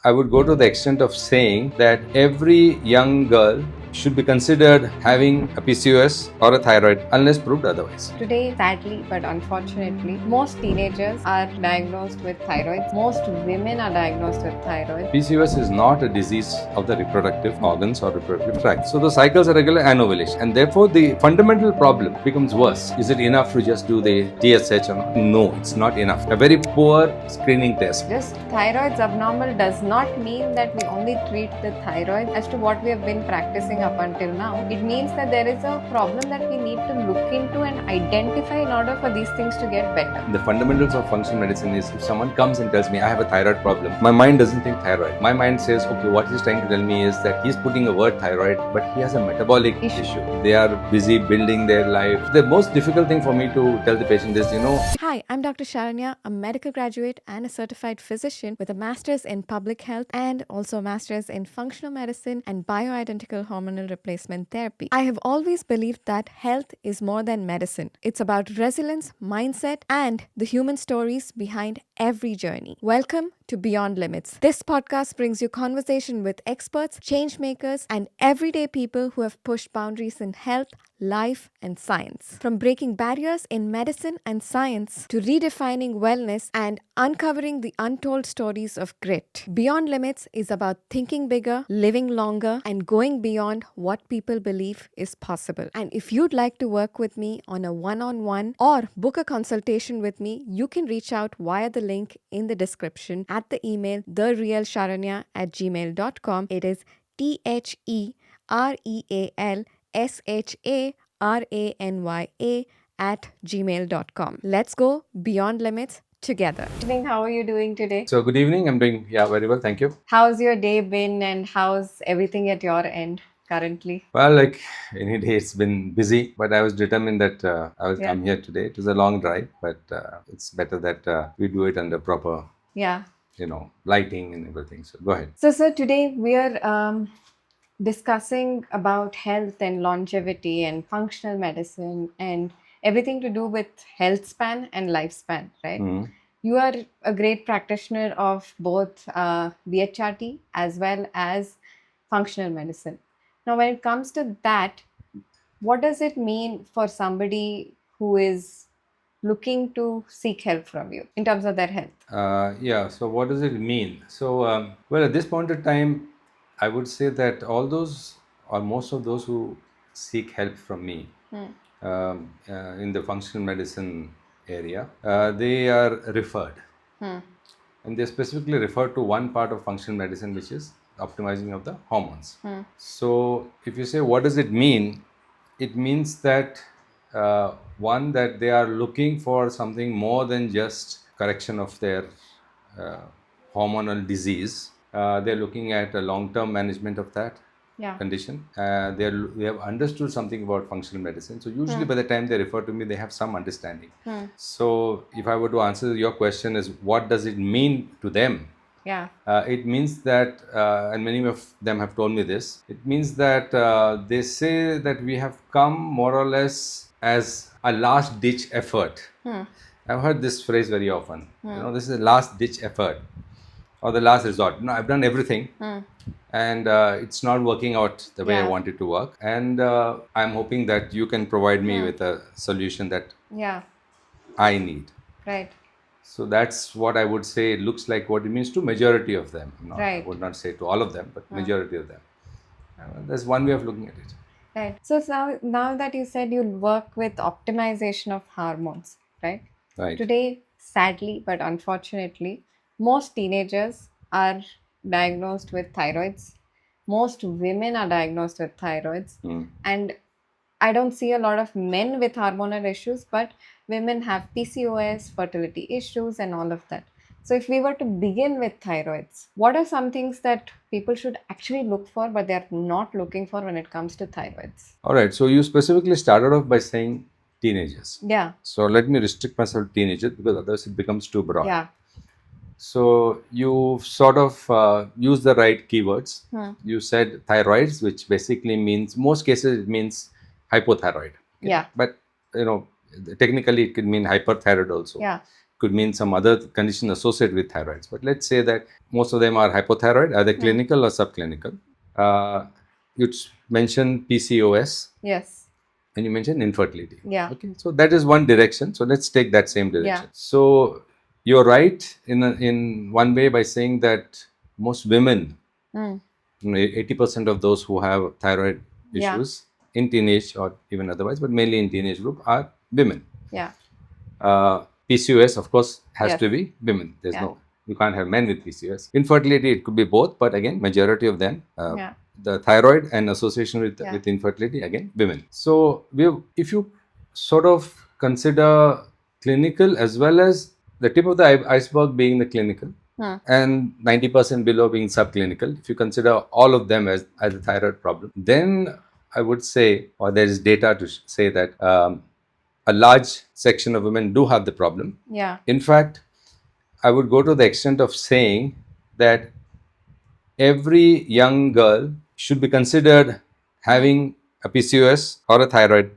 I would go to the extent of saying that every young girl should be considered having a PCOS or a thyroid unless proved otherwise. Today, sadly but unfortunately, most teenagers are diagnosed with thyroid. Most women are diagnosed with thyroid. PCOS is not a disease of the reproductive organs or reproductive tract. So the cycles are regular and ovulation, and therefore the fundamental problem becomes worse. Is it enough to just do the TSH or not? No, it's not enough. A very poor screening test. Just thyroid's abnormal does not mean that we only treat the thyroid as to what we have been practicing up until now. It means that there is a problem that we need to look into and identify in order for these things to get better. The fundamentals of functional medicine is if someone comes and tells me I have a thyroid problem, my mind doesn't think thyroid. My mind says, okay, what he's trying to tell me is that he's putting a word thyroid, but he has a metabolic issue. They are busy building their life. The most difficult thing for me to tell the patient is, Hi, I'm Dr. Sharanya, a medical graduate and a certified physician with a master's in public health and also a master's in functional medicine and bioidentical hormonal replacement therapy. I have always believed that health is more than medicine. It's about resilience, mindset, and the human stories behind every journey. Welcome to Beyond Limits. This podcast brings you conversation with experts, change makers, and everyday people who have pushed boundaries in health, life, and science. From breaking barriers in medicine and science to redefining wellness and uncovering the untold stories of grit. Beyond Limits is about thinking bigger, living longer, and going beyond what people believe is possible. And if you'd like to work with me on a one-on-one or book a consultation with me, you can reach out via the link in the description at the email therealsharanya@gmail.com. It is THEREALSHARANYA@gmail.com. Let's go beyond limits together. Good evening. How are you doing today? So good evening. I'm doing very well. Thank you. How's your day been and how's everything at your end currently? Well, like any day, it's been busy, but I was determined that I will come here today. It was a long drive, but it's better that we do it under proper, lighting and everything. So go ahead. So, sir, today we are discussing about health and longevity and functional medicine and everything to do with health span and lifespan, right? You are a great practitioner of both BHRT as well as functional medicine. Now, when it comes to that, what does it mean for somebody who is looking to seek help from you in terms of their health? So what does it mean? So, well, at this point of time, I would say that all those or most of those who seek help from me in the functional medicine area, they are referred. And they specifically refer to one part of functional medicine, which is optimizing of the hormones. So, if you say, what does it mean? It means that one, that they are looking for something more than just correction of their hormonal disease. They're looking at a long-term management of that condition. They have understood something about functional medicine. So usually by the time they refer to me, they have some understanding. So if I were to answer your question is, what does it mean to them? It means that, and many of them have told me this, it means that they say that we have come more or less as a last ditch effort. I've heard this phrase very often. This is a last ditch effort or the last resort. No, I've done everything and it's not working out the way I want it to work. And I'm hoping that you can provide me with a solution that I need. Right. So that's what I would say it looks like what it means to majority of them. Right. I would not say to all of them, but majority of them. That's one way of looking at it. Right. So now that you said you work with optimization of hormones, right? Right. Today, sadly but unfortunately, most teenagers are diagnosed with thyroids. Most women are diagnosed with thyroids. And I don't see a lot of men with hormonal issues, but women have PCOS, fertility issues, and all of that. So if we were to begin with thyroids, what are some things that people should actually look for, but they're not looking for when it comes to thyroids? All right. So you specifically started off by saying teenagers. Yeah. So let me restrict myself to teenagers because otherwise it becomes too broad. Yeah. So you sort of used the right keywords. You said thyroids, which basically means, most cases it means hypothyroid. Yeah. But, technically it could mean hyperthyroid also. Yeah. could mean some other condition associated with thyroids. But let's say that most of them are hypothyroid, either clinical or subclinical. You mentioned PCOS. Yes. And you mentioned infertility. Yeah. Okay. So that is one direction. So let's take that same direction. So you're right in one way by saying that most women, 80% of those who have thyroid issues in teenage or even otherwise, but mainly in teenage group, are women. Yeah. PCOS, of course, has to be women. There's no, you can't have men with PCOS. Infertility, it could be both, but again, majority of them, the thyroid and association with infertility, again, women. So if you sort of consider clinical as well as the tip of the iceberg being the clinical, and 90% below being subclinical, if you consider all of them as a thyroid problem, then I would say, or there is data to say that a large section of women do have the problem. Yeah. In fact, I would go to the extent of saying that every young girl should be considered having a PCOS or a thyroid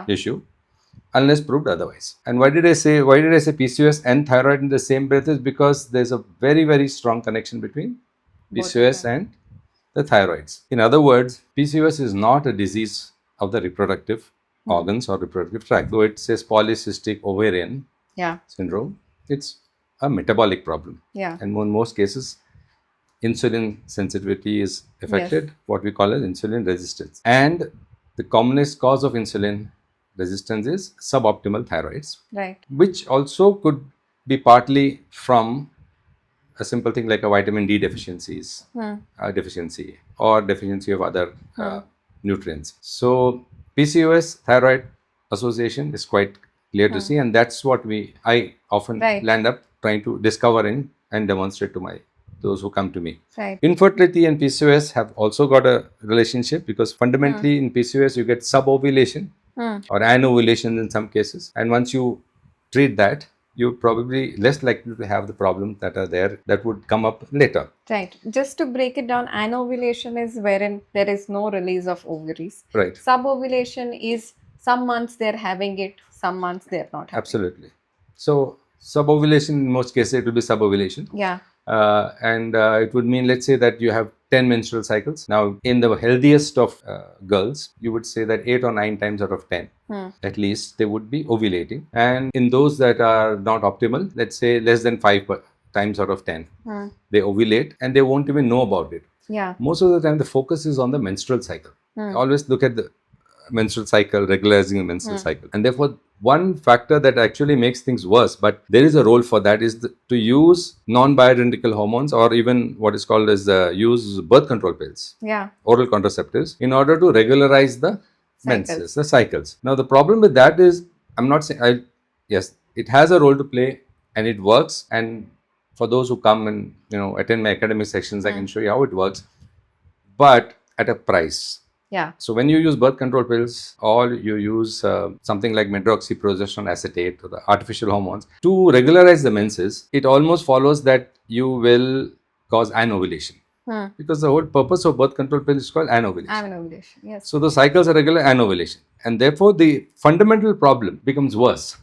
issue, unless proved otherwise. And why did I say PCOS and thyroid in the same breath? Is because there's a very, very strong connection between PCOS and the thyroids. In other words, PCOS is not a disease of the reproductive organs or reproductive tract. Though it says polycystic ovarian syndrome, it's a metabolic problem. And in most cases, insulin sensitivity is affected, what we call as insulin resistance. And the commonest cause of insulin resistance is suboptimal thyroids, which also could be partly from a simple thing like a vitamin D deficiencies, deficiency, or deficiency of other nutrients. So PCOS thyroid association is quite clear to see, and that's what I often land up trying to discover and demonstrate to those who come to me. Infertility and PCOS have also got a relationship, because fundamentally in PCOS you get subovulation or anovulation in some cases, and once you treat that, you're probably less likely to have the problems that are there that would come up later. Right. Just to break it down, anovulation is wherein there is no release of ovaries. Right. Subovulation is some months they're having it, some months they're not having Absolutely. So subovulation, in most cases it will be subovulation. And it would mean, let's say that you have 10 menstrual cycles. Now, in the healthiest of girls, you would say that 8 or 9 times out of 10, at least, they would be ovulating. And in those that are not optimal, let's say less than 5 times out of 10, they ovulate and they won't even know about it. Most of the time, the focus is on the menstrual cycle. Always look at the menstrual cycle, regularizing the menstrual cycle. And therefore, one factor that actually makes things worse, but there is a role for that, is to use non-bioidentical hormones, or even what is called as use birth control pills, oral contraceptives, in order to regularize the menses, the cycles. Now, the problem with that is, I'm not saying, yes, it has a role to play and it works. And for those who come and attend my academic sections, I can show you how it works, but at a price. So when you use birth control pills, or you use something like medroxyprogesterone acetate or the artificial hormones to regularize the menses, it almost follows that you will cause anovulation. Because the whole purpose of birth control pills is called anovulation. Anovulation, yes. So the cycles are regular anovulation. And therefore, the fundamental problem becomes worse.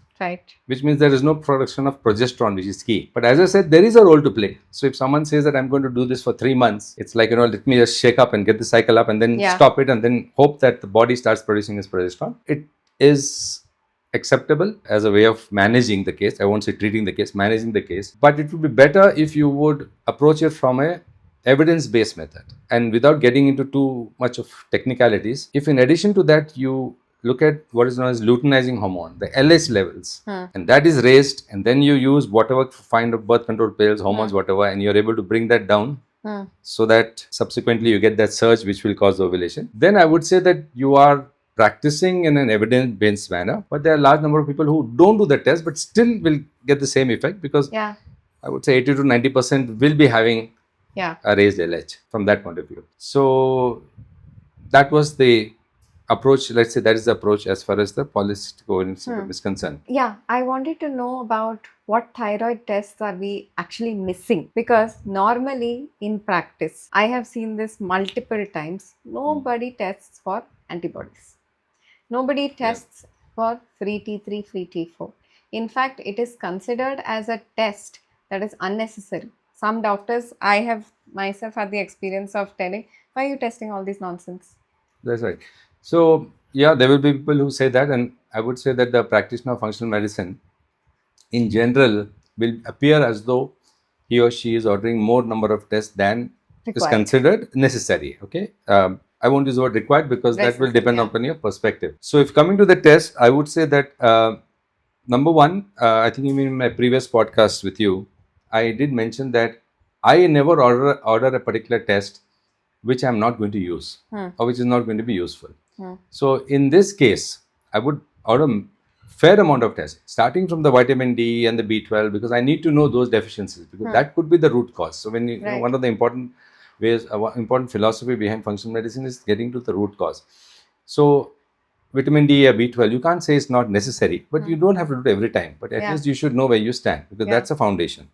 Which means there is no production of progesterone, which is key. But as I said, there is a role to play. So if someone says that I'm going to do this for 3 months, it's like, let me just shake up and get the cycle up and then stop it and then hope that the body starts producing its progesterone. It is acceptable as a way of managing the case. I won't say treating the case, managing the case. But it would be better if you would approach it from a evidence-based method, and without getting into too much of technicalities. If in addition to that, you look at what is known as luteinizing hormone, the LH levels, and that is raised, and then you use whatever kind of birth control pills, hormones, whatever, and you're able to bring that down so that subsequently you get that surge which will cause ovulation, then I would say that you are practicing in an evidence-based manner. But there are a large number of people who don't do the test but still will get the same effect, because I would say 80 to 90% will be having a raised LH from that point of view. So that was the approach. Let's say that is the approach as far as the polycystic ovarian syndrome is concerned. I wanted to know about what thyroid tests are we actually missing, because normally in practice, I have seen this multiple times, nobody tests for antibodies. Nobody tests for free T3, free T4. In fact, it is considered as a test that is unnecessary. Some doctors, I have myself had the experience of telling, why are you testing all these nonsense? That's right. So, yeah, there will be people who say that, and I would say that the practitioner of functional medicine in general will appear as though he or she is ordering more number of tests than is Required. considered necessary. Okay. I won't use the word required because that will Necessary, depend yeah. upon your perspective. So, if coming to the test, I would say that number one, I think even in my previous podcast with you, I did mention that I never order a particular test which I'm not going to use or which is not going to be useful. So in this case, I would order fair amount of tests, starting from the vitamin D and the B12, because I need to know those deficiencies, because that could be the root cause. So when you know, Right. one of the important ways, important philosophy behind functional medicine is getting to the root cause. So vitamin D or B12, you can't say it's not necessary, but you don't have to do it every time. But at Yeah. least you should know where you stand, because Yeah. that's a foundation.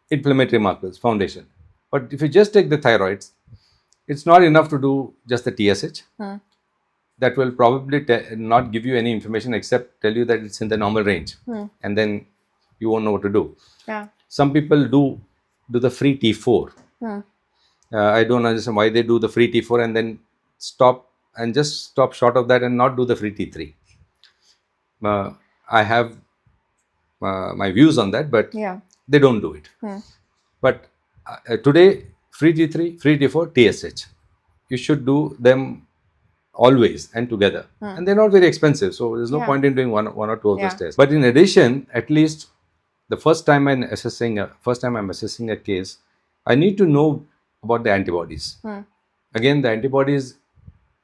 Inflammatory markers, foundation. But if you just take the thyroids, it's not enough to do just the TSH. That will probably not give you any information except tell you that it's in the normal range, and then you won't know what to do. Yeah. Some people do the free T4. I don't understand why they do the free T4 and then just stop short of that and not do the free T3. I have my views on that, but Yeah. they don't do it. But today, free T3, free T4, TSH, you should do them always and together, and they're not very expensive, so there's no Yeah. point in doing one or two of Yeah. those tests. But in addition, at least the first time I'm assessing a case, I need to know about the antibodies. Again, the antibodies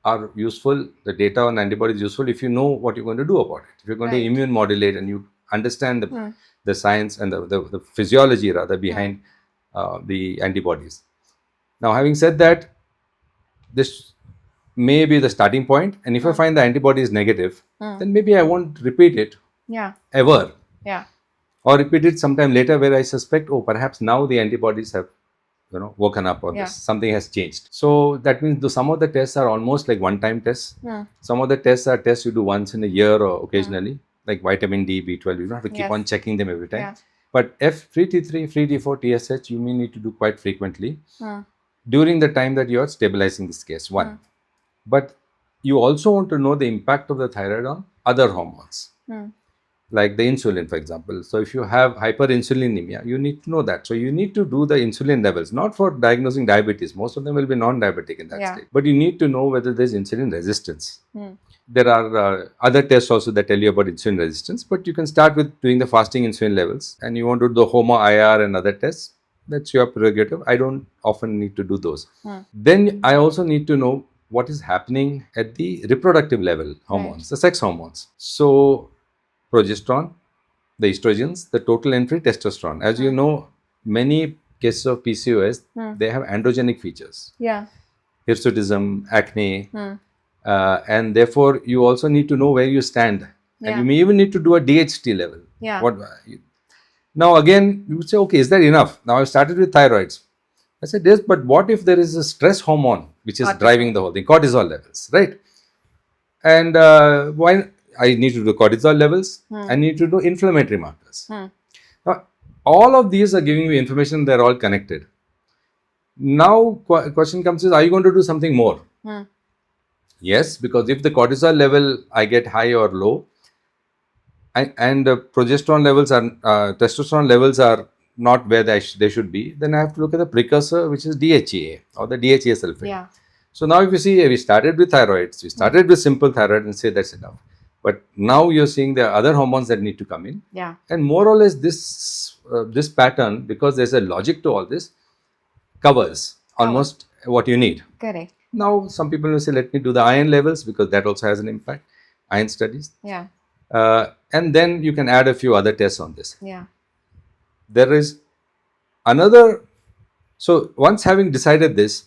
are useful. The data on antibodies is useful if you know what you're going to do about it. If you're going to Right. immune modulate and you understand the science and the physiology rather behind the antibodies. Now, having said that, this may be the starting point, and if I find the antibody is negative, then maybe I won't repeat it Yeah. ever, Yeah. or repeat it sometime later where I suspect, oh, perhaps now the antibodies have woken up, or Yeah. something has changed. So that means some of the tests are almost like one-time tests. Some of the tests are tests you do once in a year or occasionally, like vitamin D, B12. You don't have to keep Yes. on checking them every time. Yeah. But free T3, free T4, TSH, you may need to do quite frequently during the time that you are stabilizing this case. One. But you also want to know the impact of the thyroid on other hormones, like the insulin, for example. So if you have hyperinsulinemia, you need to know that. So you need to do the insulin levels, not for diagnosing diabetes. Most of them will be non-diabetic in that Yeah. state. But you need to know whether there's insulin resistance. There are other tests also that tell you about insulin resistance, but you can start with doing the fasting insulin levels, and you want to do the HOMA IR and other tests. That's your prerogative. I don't often need to do those. Then I also need to know what is happening at the reproductive level hormones, the sex hormones. So progesterone, the estrogens, the total and free testosterone. As you know, many cases of PCOS, they have androgenic features. Yeah. Hirsutism, acne, and therefore you also need to know where you stand. Yeah. And you may even need to do a DHT level. Yeah. Now again, you would say, okay, is that enough? Now I've started with thyroids. I said, yes, but what if there is a stress hormone which is driving the whole thing, cortisol levels, right? And why I need to do cortisol levels, I need to do inflammatory markers. Now, all of these are giving you information, they're all connected. Now, question comes is, are you going to do something more? Yes, because if the cortisol level I get high or low, and progesterone levels are, testosterone levels are not where they should be, then I have to look at the precursor, which is DHEA or the DHEA sulfate. Yeah. So now if you see, we started with thyroids, we started with simple thyroid and say that's enough. But now you're seeing there are other hormones that need to come in. Yeah. And more or less this pattern, because there's a logic to all this, covers almost what you need. Correct. Now some people will say, let me do the iron levels, because that also has an impact, iron studies. Yeah. And then you can add a few other tests on this. Yeah. There is another, so once having decided this,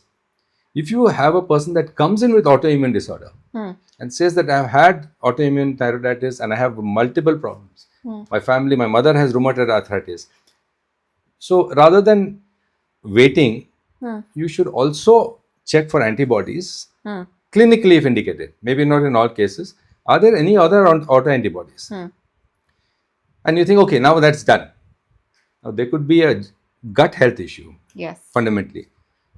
if you have a person that comes in with autoimmune disorder and says that I've had autoimmune thyroiditis and I have multiple problems, my family, my mother has rheumatoid arthritis. So rather than waiting, you should also check for antibodies clinically if indicated. Maybe not in all cases. Are there any other autoantibodies? And you think, okay, now that's done. Now, there could be a gut health issue Yes. fundamentally.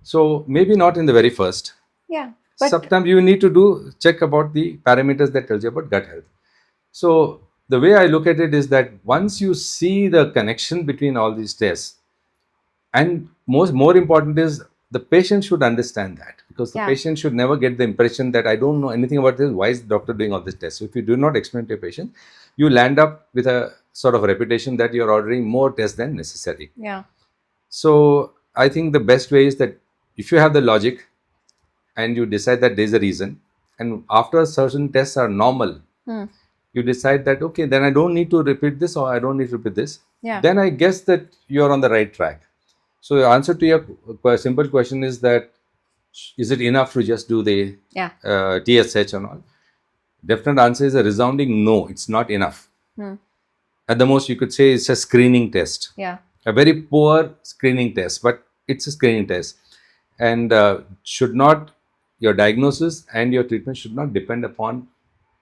So maybe not in the very first. Yeah. But Sometimes you need to do check about the parameters that tells you about gut health. So the way I look at it is that once you see the connection between all these tests, and more important is the patient should understand that, because the Yeah. patient should never get the impression that I don't know anything about this. Why is the doctor doing all this tests? So if you do not explain to your patient, you land up with a sort of reputation that you're ordering more tests than necessary. yeah. So I think the best way is that if you have the logic and you decide that there's a reason, and after certain tests are normal, you decide that, okay, then I don't need to repeat this, or I don't need to repeat this. Yeah. Then I guess that you're on the right track. So the answer to your simple question is that, is it enough to just do the Yeah. TSH and all? Definite answer is a resounding no, it's not enough. At the most, you could say it's a screening test. Yeah. A very poor screening test, but it's a screening test. And should not, your diagnosis and your treatment should not depend upon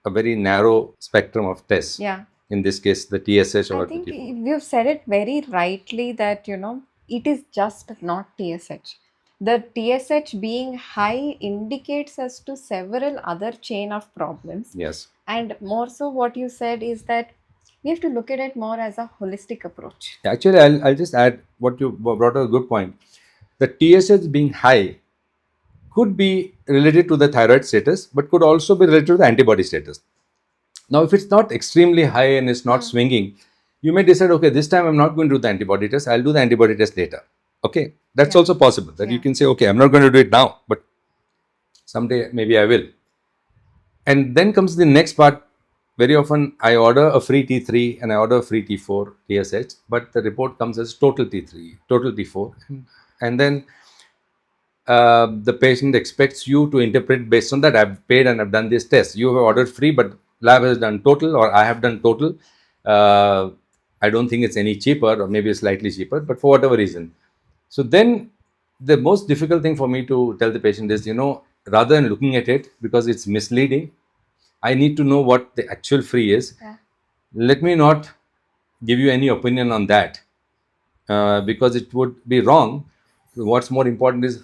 a very narrow spectrum of tests. Yeah. In this case, the TSH or I think T4. you've said it very rightly that, it is just not TSH. The TSH being high indicates us to several other chain of problems. Yes. And more so, what you said is that we have to look at it more as a holistic approach. Actually, I'll just add what you brought up a good point. The TSH being high could be related to the thyroid status, but could also be related to the antibody status. Now, if it's not extremely high and it's not swinging, you may decide, okay, this time I'm not going to do the antibody test, I'll do the antibody test later. Okay, that's also possible, that you can say, okay, I'm not going to do it now, but someday maybe I will. And then comes the next part. Very often I order a free T3 and I order a free T4 TSH, but the report comes as total T3, total T4. And then the patient expects you to interpret based on that. I've paid and I've done this test. You have ordered free, but lab has done total, or I have done total. I don't think it's any cheaper, or maybe slightly cheaper, but for whatever reason. So then the most difficult thing for me to tell the patient is, rather than looking at it because it's misleading, I need to know what the actual free is. Yeah. Let me not give you any opinion on that because it would be wrong. What's more important is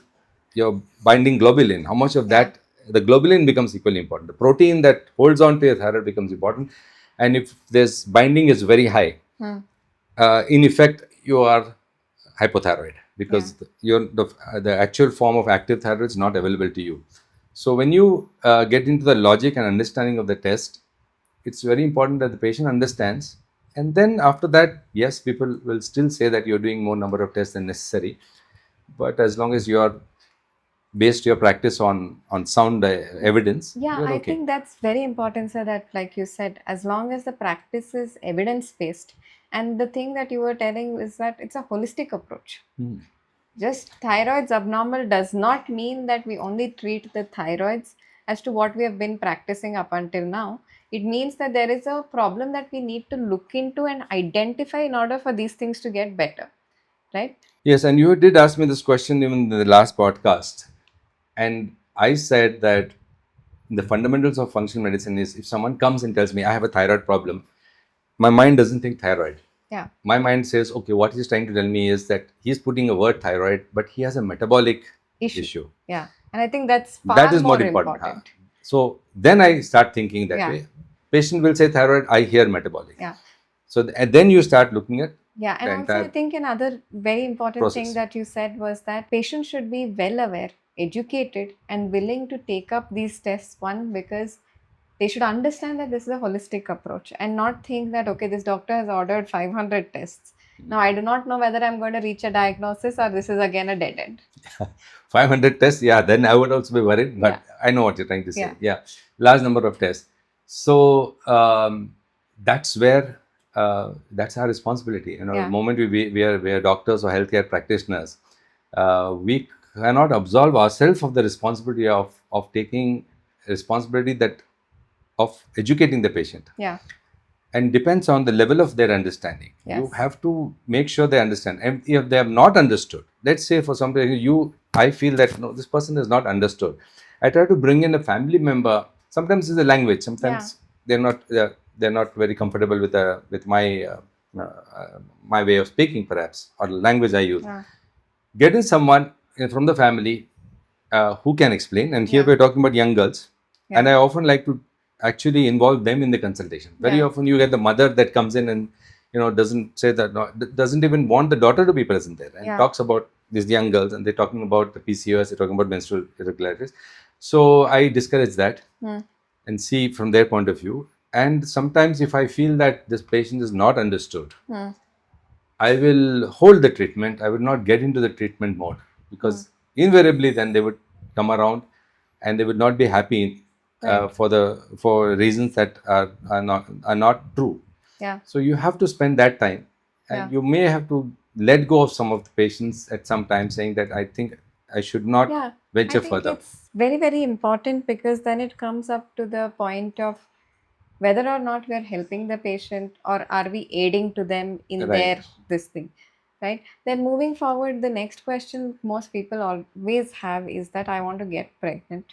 your binding globulin. How much of that, the globulin becomes equally important. The protein that holds on to your thyroid becomes important. And if this binding is very high, in effect, you are hypothyroid, because the actual form of active thyroid is not available to you. So when you get into the logic and understanding of the test, it's very important that the patient understands. And then after that, yes, people will still say that you're doing more number of tests than necessary. But as long as you are based your practice on sound evidence, Yeah, you're I okay. think that's very important, sir, that like you said, as long as the practice is evidence-based, and the thing that you were telling is that it's a holistic approach. Just thyroid's abnormal does not mean that we only treat the thyroids as to what we have been practicing up until now. It means that there is a problem that we need to look into and identify in order for these things to get better, right? Yes, and you did ask me this question even in the last podcast. And I said that the fundamentals of functional medicine is, if someone comes and tells me I have a thyroid problem, my mind doesn't think thyroid. Yeah. My mind says, okay, what he's trying to tell me is that he's putting a word thyroid, but he has a metabolic issue. Yeah. And I think that's far That is more more important. important. So then I start thinking that Yeah. way. Patient will say thyroid, I hear metabolic. Yeah. So and then you start looking at Yeah, and the also entire I think another very important process. thing that you said was that patients should be well aware, educated, and willing to take up these tests. One, because they should understand that this is a holistic approach and not think that, okay, this doctor has ordered 500 tests. Now, I do not know whether I'm going to reach a diagnosis or this is again a dead end. 500 tests, yeah, then I would also be worried, but I know what you're trying to say. Yeah, large number of tests. So that's where that's our responsibility. The moment we are doctors or healthcare practitioners, we cannot absolve ourselves of the responsibility of taking responsibility that of educating the patient. Yeah. And depends on the level of their understanding. Yes. You have to make sure they understand. And if they have not understood, let's say for somebody, I feel that no, this person has not understood. I try to bring in a family member. Sometimes it's the language. Sometimes they're not. they're not very comfortable with my way of speaking, perhaps, or language I use. Getting someone from the family who can explain, and here we're talking about young girls, and I often like to actually involve them in the consultation. Very often you get the mother that comes in and doesn't say that, doesn't even want the daughter to be present there, and talks about these young girls, and they're talking about the PCOS, they're talking about menstrual irregularities. So I discourage that and see from their point of view. And sometimes if I feel that this patient is not understood, I will hold the treatment. I will not get into the treatment mode, because invariably then they would come around and they would not be happy for reasons that are not true. So you have to spend that time, and you may have to let go of some of the patients at some time, saying that I think I should not venture further. It's very, very important, because then it comes up to the point of whether or not we are helping the patient, or are we aiding to them in their this thing, right? Then moving forward, the next question most people always have is that I want to get pregnant.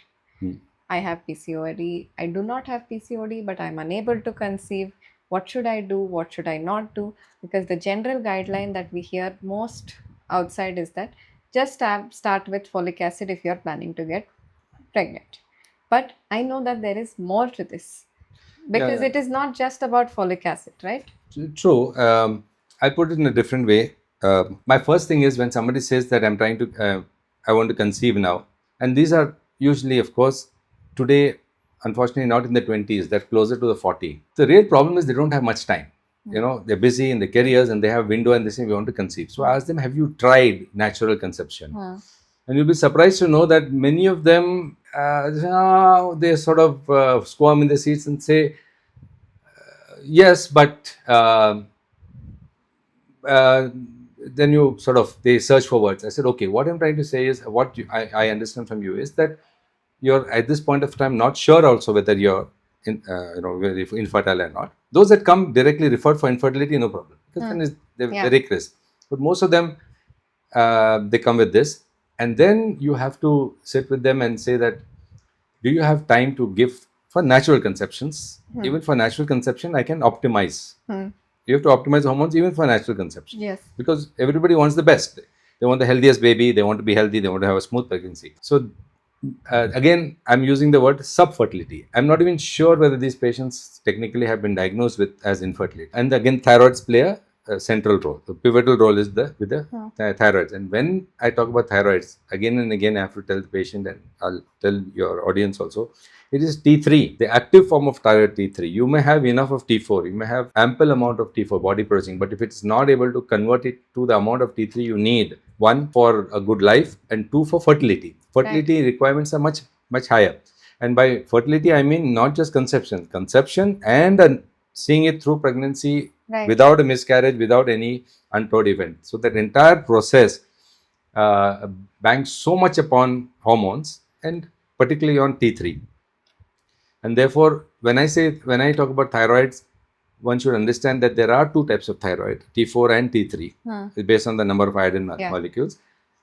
I have PCOD. I do not have PCOD, but I'm unable to conceive. What should I do? What should I not do? Because the general guideline that we hear most outside is that just start with folic acid if you're planning to get pregnant. But I know that there is more to this, because it is not just about folic acid, right? True. I'll put it in a different way. My first thing is, when somebody says that I want to conceive now, and these are usually, of course, today, unfortunately, not in the 20s, they're closer to the 40. The real problem is they don't have much time. They're busy in their careers and they have a window, and they say, we want to conceive. So I ask them, have you tried natural conception? And you'll be surprised to know that many of them, they sort of squirm in their seats and say, yes, but then they search for words. I said, okay, what I'm trying to say is, I understand from you is that you're at this point of time not sure also whether you're infertile or not. Those that come directly referred for infertility, no problem, because then they're very crisp. But most of them, they come with this, and then you have to sit with them and say that, do you have time to give for natural conceptions? Even for natural conception, I can optimize. You have to optimize hormones even for natural conception. Yes. Because everybody wants the best. They want the healthiest baby. They want to be healthy. They want to have a smooth pregnancy. So again, I'm using the word subfertility. I'm not even sure whether these patients technically have been diagnosed as infertility. And again, thyroids play a central role. The pivotal role is with the thyroids. And when I talk about thyroids, again and again, I have to tell the patient, and I'll tell your audience also, it is T3, the active form of thyroid T3. You may have enough of T4, you may have ample amount of T4 body producing, but if it's not able to convert it to the amount of T3 you need, one, for a good life, and two, for fertility. Fertility requirements are much, much higher. And by fertility, I mean not just conception and seeing it through pregnancy without a miscarriage, without any untoward event. So that entire process banks so much upon hormones, and particularly on T3. And therefore, when I talk about thyroids, one should understand that there are two types of thyroid, T4 and T3, based on the number of iodine molecules.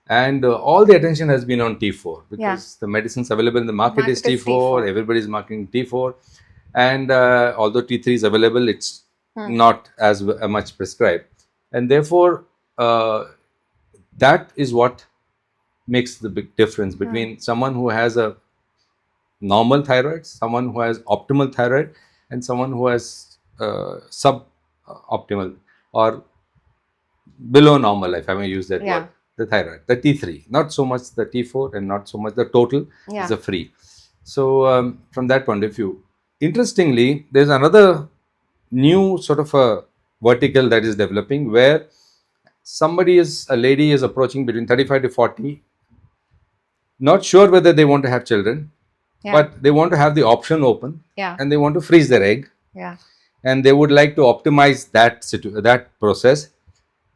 And all the attention has been on T4, because the medicines available in the market is T4. Everybody is marketing T4. And although T3 is available, it's not as much prescribed. And therefore, that is what makes the big difference between someone who has a normal thyroid, someone who has optimal thyroid, and someone who has suboptimal or below normal, if I may use that word, the thyroid, the T3, not so much the T4 and not so much the total is a free. So from that point of view, interestingly, there's another new sort of a vertical that is developing, where a lady is approaching between 35 to 40, not sure whether they want to have children, but they want to have the option open, and they want to freeze their egg, and they would like to optimize that process,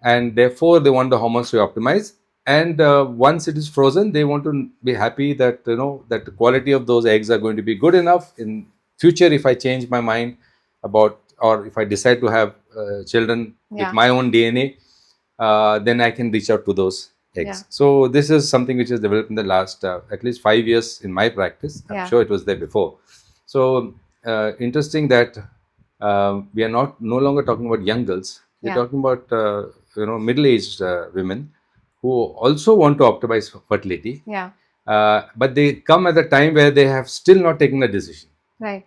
and therefore they want the hormones to optimize. And once it is frozen, they want to be happy that that the quality of those eggs are going to be good enough in future. If I change my mind about, or if I decide to have children with my own DNA, then I can reach out to those eggs. So this is something which has developed in the last at least 5 years in my practice. I'm sure it was there before. So interesting that We are no longer talking about young girls. We're Yeah. talking about middle-aged women who also want to optimize fertility. Yeah. But they come at a time where they have still not taken a decision, Right.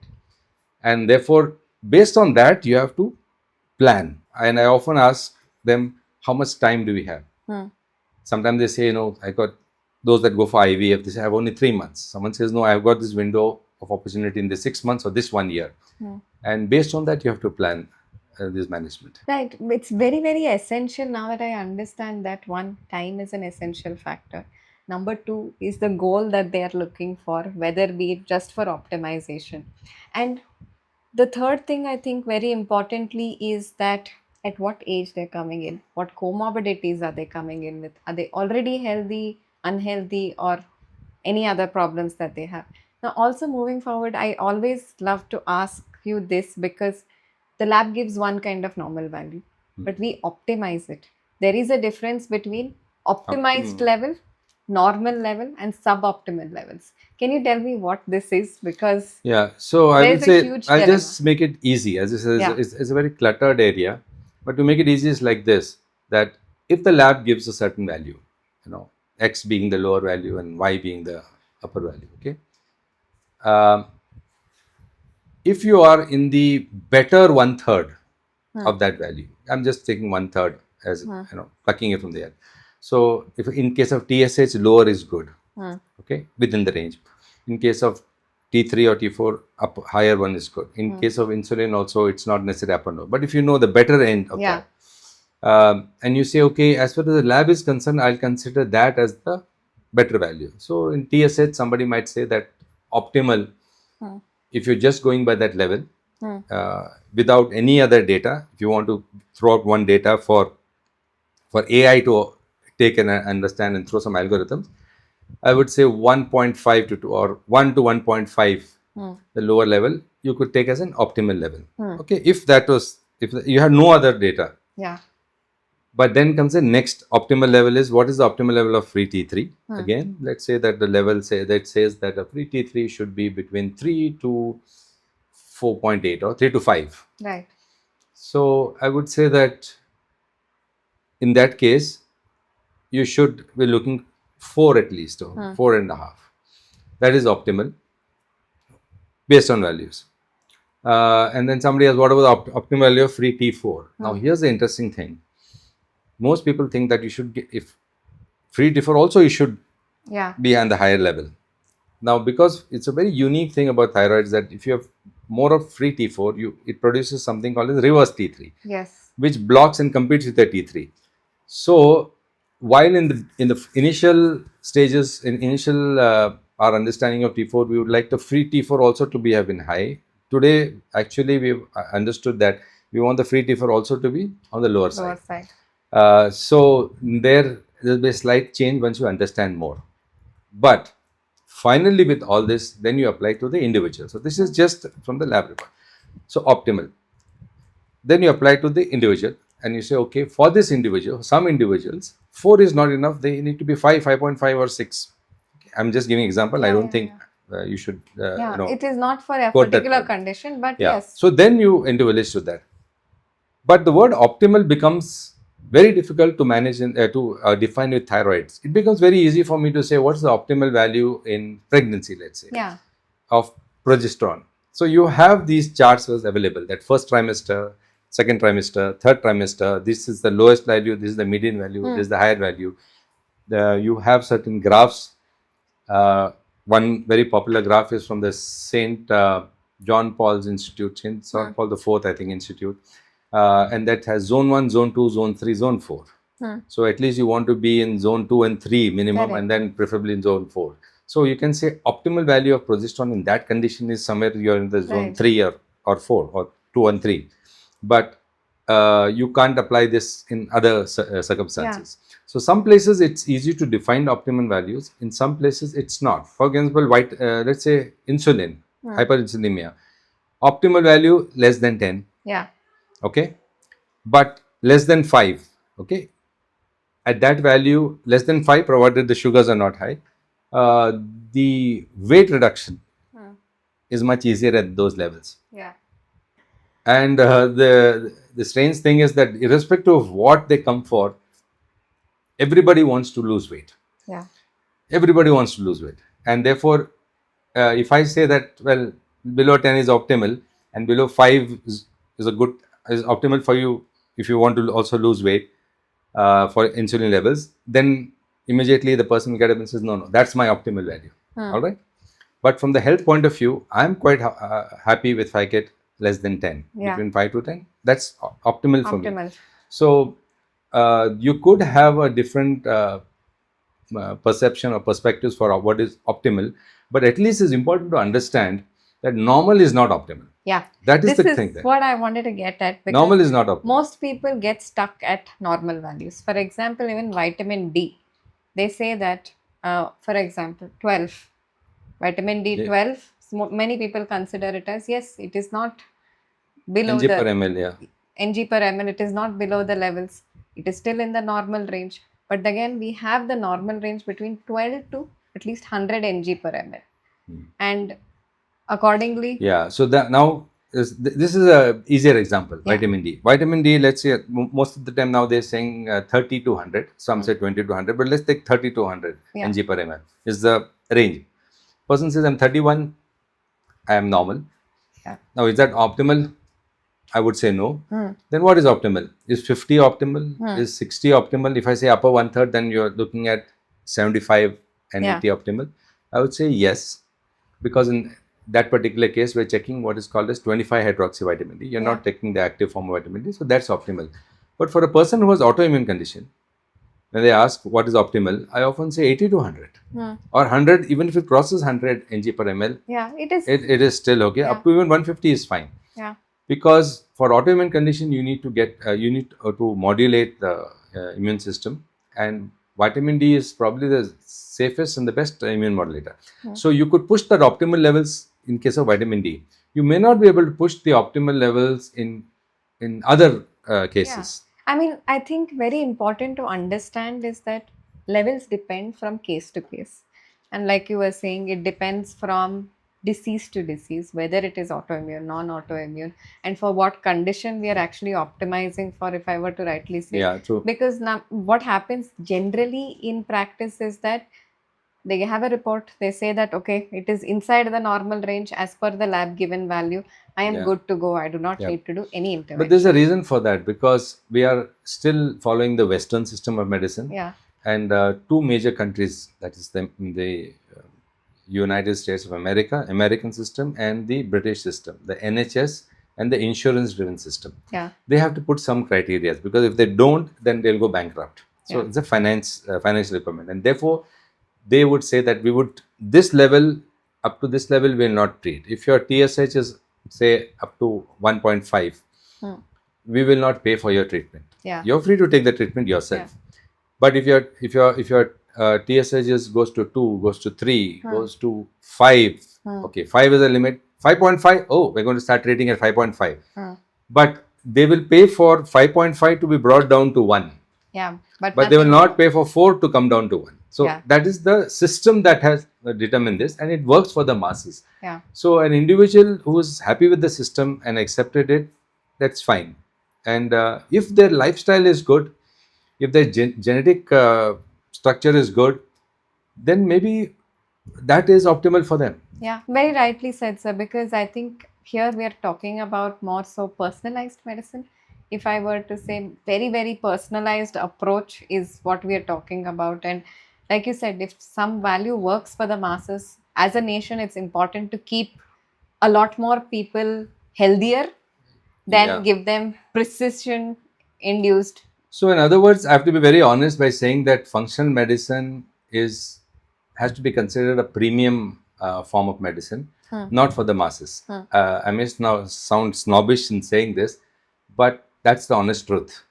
and therefore, based on that, you have to plan. And I often ask them, how much time do we have? Sometimes they say, I got those that go for IVF, they say, I have only 3 months. Someone says, no, I've got this window of opportunity in the 6 months or this 1 year. And based on that, you have to plan this management. Right. It's very, very essential now that I understand that one, time is an essential factor. Number two is the goal that they are looking for, whether be it just for optimization. And the third thing I think very importantly is that at what age they're coming in, what comorbidities are they coming in with? Are they already healthy, unhealthy, or any other problems that they have? Now, also moving forward, I always love to ask you this because the lab gives one kind of normal value, but we optimize it. There is a difference between optimized level, normal level, and suboptimal levels. Can you tell me what this is? Because Yeah, so I there's would a say huge I'll dilemma. just make it easy. As I said, Yeah. it's a very cluttered area, but to make it easy is like this: that if the lab gives a certain value, X being the lower value and Y being the upper value, okay. Um, if you are in the better 1/3 of that value, I'm just taking 1/3 as plucking it from there. So if in case of TSH, lower is good, okay, within the range. In case of T3 or T4, up higher one is good. In case of insulin also, it's not necessarily up and down. But if you know the better end of Yeah. that, and you say, okay, as far as the lab is concerned, I'll consider that as the better value. So in TSH, somebody might say that optimal, if you're just going by that level, without any other data, if you want to throw out one data for AI to take and understand and throw some algorithms, I would say 1.5 to 2 or 1 to 1.5, the lower level, you could take as an optimal level. Okay, if you have no other data. Yeah. But then comes the next optimal level is, what is the optimal level of free T3? Again, let's say that the level says that a free T3 should be between 3 to 4.8 or 3 to 5. Right. So I would say that in that case, you should be looking 4 at least, or 4.5. That is optimal based on values. And then somebody has, what about the optimal value of free T4? Now, here's the interesting thing. Most people think that you should get, if free T4 also, you should be on the higher level. Now, because it's a very unique thing about thyroid is that if you have more of free T4, it produces something called as reverse T3. Yes. Which blocks and competes with the T3. So while in the initial stages, in initial our understanding of T4, we would like the free T4 also to be have been high. Today, actually, we've understood that we want the free T4 also to be on the lower side. So there'll be a slight change once you understand more. But finally, with all this, then you apply to the individual. So this is just from the lab report. So optimal. Then you apply to the individual and you say, okay, for this individual, some individuals, 4 is not enough. They need to be 5, 5.5 or 6. Okay. I'm just giving example. I don't think you should, it is not for a quote that particular word. condition, but Yeah. yes. So then you individualize to that. But the word optimal becomes very difficult to manage to define with thyroids. It becomes very easy for me to say, what's the optimal value in pregnancy, let's say, of progesterone. So you have these charts available, that first trimester, second trimester, third trimester, this is the lowest value, this is the median value, this is the higher value. You have certain graphs. One very popular graph is from the St. John Paul's Institute, St. Paul the Fourth, I think, Institute. And that has zone 1, zone 2, zone 3, zone 4. So at least you want to be in zone 2 and 3 minimum, and then preferably in zone 4. So you can say optimal value of progesterone in that condition is somewhere you're in the zone 3 or 4 or 2 and 3. But you can't apply this in other circumstances. So some places it's easy to define optimal values. In some places it's not. For example, let's say insulin, hyperinsulinemia, optimal value less than 10. Okay, but less than 5. Okay, at that value less than 5, provided the sugars are not high, the weight reduction is much easier at those levels. And the strange thing is that irrespective of what they come for, everybody wants to lose weight. Yeah. Everybody wants to lose weight, and therefore, if I say that, well, below 10 is optimal and below 5 is a good, is optimal for you if you want to also lose weight for insulin levels, then immediately the person will get up and says, no, that's my optimal value. All right. But from the health point of view, I'm quite happy with if I get less than 10, between 5 to 10. That's optimal for me. So you could have a different perception or perspectives for what is optimal, but at least it's important to understand that normal is not optimal. Yeah, that is this the is thing. What I wanted to get at. Because normal is not optimal. Most people get stuck at normal values. For example, even vitamin D, they say that, for example, 12, vitamin D 12. Many people consider it as, yes, it is not below Ng the per ml, Ng per ml. It is not below the levels. It is still in the normal range. But again, we have the normal range between 12 to at least 100 Ng per ml. And accordingly, so that now this is a easier example. Vitamin D, let's say most of the time now they're saying 30 to 100, some say 20 to 100, but let's take 30 to 100 Ng per ml is the range. Person says, I'm 31, I am normal. Now, is that optimal? I would say no. Then what is optimal? Is 50 optimal? Is 60 optimal? If I say upper 1/3, then you're looking at 75 and 80 optimal. I would say yes, because in that particular case, we're checking what is called as 25 hydroxy vitamin D. You're not taking the active form of vitamin D, so that's optimal. But for a person who has autoimmune condition, when they ask what is optimal, I often say 80 to 100 or 100. Even if it crosses 100 Ng per ml, it is still okay. Up to even 150 is fine. Because for autoimmune condition, you need to get to modulate the immune system, and vitamin D is probably the safest and the best immune modulator. So you could push that optimal levels in case of vitamin D. You may not be able to push the optimal levels in other cases. I mean, I think very important to understand is that levels depend from case to case. And like you were saying, it depends from disease to disease, whether it is autoimmune, non-autoimmune, and for what condition we are actually optimizing for, if I were to rightly say. Yeah, true. Because now what happens generally in practice is that they have a report, they say that, okay, it is inside the normal range as per the lab given value. I am good to go. I do not need to do any intervention. But there's a reason for that, because we are still following the Western system of medicine. And two major countries, that is the United States of America, American system, and the British system, the NHS and the insurance driven system. They have to put some criteria, because if they don't, then they'll go bankrupt. So it's a financial requirement, and therefore they would say that we would, this level, up to this level, we will not treat. If your TSH is say up to 1.5, we will not pay for your treatment. You're free to take the treatment yourself. But if your TSH goes to 2, goes to 3, goes to 5, okay, 5 is the limit. 5.5, oh, we're going to start treating at 5.5. But they will pay for 5.5 to be brought down to 1. But they will not pay for 4 to come down to 1. So that is the system that has determined this, and it works for the masses. So an individual who is happy with the system and accepted it, that's fine. And if their lifestyle is good, if their genetic structure is good, then maybe that is optimal for them. Yeah, very rightly said, sir, because I think here we are talking about more so personalized medicine. If I were to say, very, very personalized approach is what we are talking about. And like you said, if some value works for the masses, as a nation, it's important to keep a lot more people healthier than give them precision induced. So in other words, I have to be very honest by saying that functional medicine has to be considered a premium form of medicine, not for the masses. I may now sound snobbish in saying this, but that's the honest truth.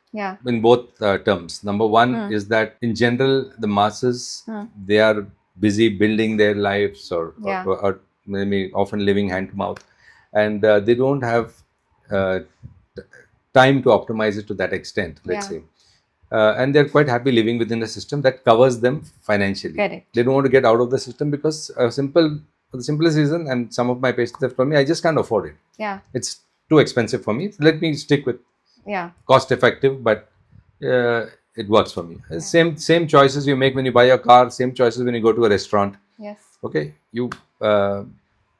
In both terms. Number one is that in general, the masses, they are busy building their lives or maybe often living hand to mouth, and they don't have time to optimize it to that extent, let's say. And they're quite happy living within a system that covers them financially. They don't want to get out of the system because for the simplest reason, and some of my patients have told me, I just can't afford it. It's too expensive for me. Let me stick with Yeah. cost effective, but it works for me. Same choices you make when you buy a car, same choices when you go to a restaurant. Yes. Okay, uh,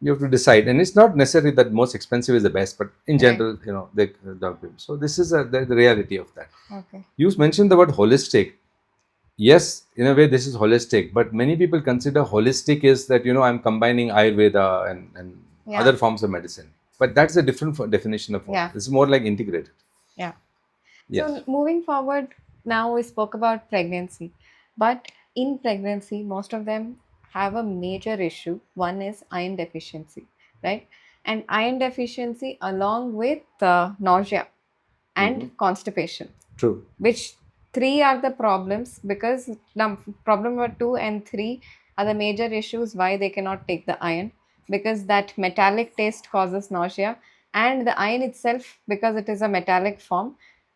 you have to decide, and it's not necessarily that most expensive is the best, but in general, they so this is the reality of that. Okay. You mentioned the word holistic. Yes, in a way this is holistic, but many people consider holistic is that I'm combining Ayurveda and other forms of medicine, but that's a different definition of it's more like integrated. Yeah. Yes. So moving forward, now we spoke about pregnancy, but in pregnancy, most of them have a major issue. One is iron deficiency, right? And iron deficiency along with nausea and constipation. True. Which three are the problems, because problem number 2 and 3 are the major issues why they cannot take the iron, because that metallic taste causes nausea, and the iron itself, because it is a metallic form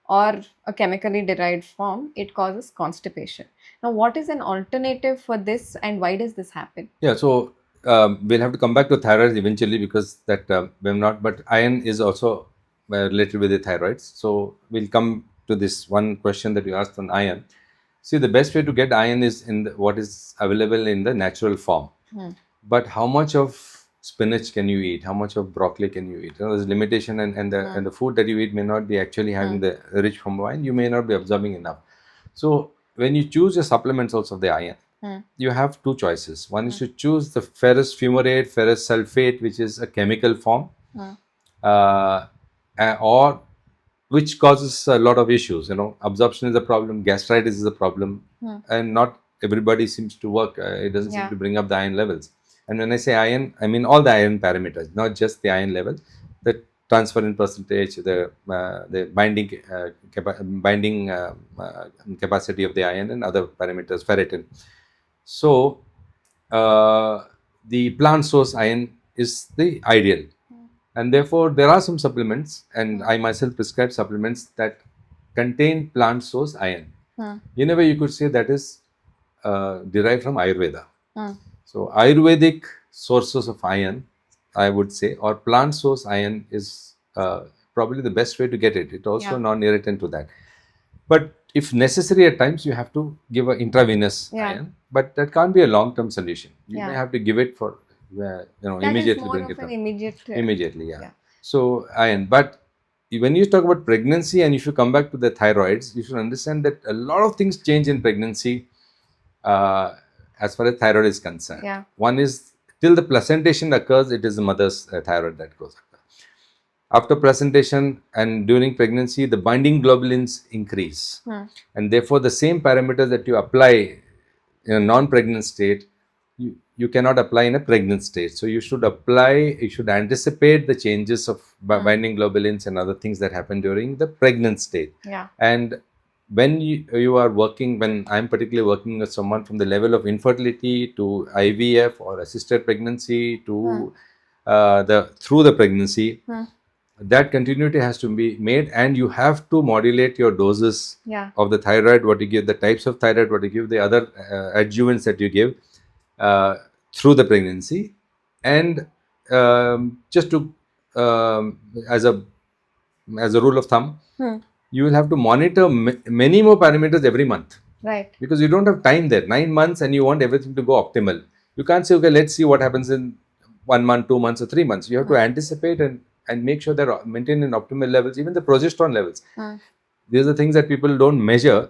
or a chemically derived form, it causes constipation. Now, what is an alternative for this, and why does this happen? Yeah, so we'll have to come back to thyroid eventually, because that we're not, but iron is also related with the thyroids. So we'll come to this one question that you asked on iron. See, the best way to get iron is in what is available in the natural form. But how much of spinach can you eat? How much of broccoli can you eat? There's limitation, and the food that you eat may not be actually having the rich form of iron. You may not be absorbing enough. So when you choose your supplements also of the iron, you have two choices. One is to choose the ferrous fumarate, ferrous sulfate, which is a chemical form, uh, or which causes a lot of issues. Absorption is a problem, gastritis is a problem, and not everybody seems to work. It doesn't seem to bring up the iron levels. And when I say iron, I mean all the iron parameters, not just the iron levels. The transferrin percentage, the binding capacity of the iron, and other parameters, ferritin. So the plant source iron is the ideal, and therefore there are some supplements, and I myself prescribe supplements that contain plant source iron. In a way, you could say that is derived from Ayurveda. So Ayurvedic sources of iron, I would say, or plant source iron is probably the best way to get it. It also non-irritant to that. But if necessary, at times you have to give an intravenous iron, but that can't be a long-term solution. You may have to give it for immediately. That is more of an immediate. Immediately, yeah. So iron, but when you talk about pregnancy, and if you come back to the thyroids, you should understand that a lot of things change in pregnancy as far as thyroid is concerned. One is, till the placentation occurs, it is the mother's thyroid that goes up. After placentation and during pregnancy, the binding globulins increase, and therefore the same parameters that you apply in a non-pregnant state, you cannot apply in a pregnant state. So you should anticipate the changes of binding globulins and other things that happen during the pregnant state. And when you are working, when I'm particularly working with someone from the level of infertility to IVF or assisted pregnancy to through the pregnancy, that continuity has to be made, and you have to modulate your doses of the thyroid, what you give, the types of thyroid, what you give, the other adjuvants that you give through the pregnancy. And just to as a rule of thumb, you will have to monitor many more parameters every month, right? Because you don't have time there, 9 months, and you want everything to go optimal. You can't say, okay, let's see what happens in 1 month, 2 months, or 3 months. You have to anticipate and make sure they're maintained in optimal levels, even the progesterone levels. These are things that people don't measure,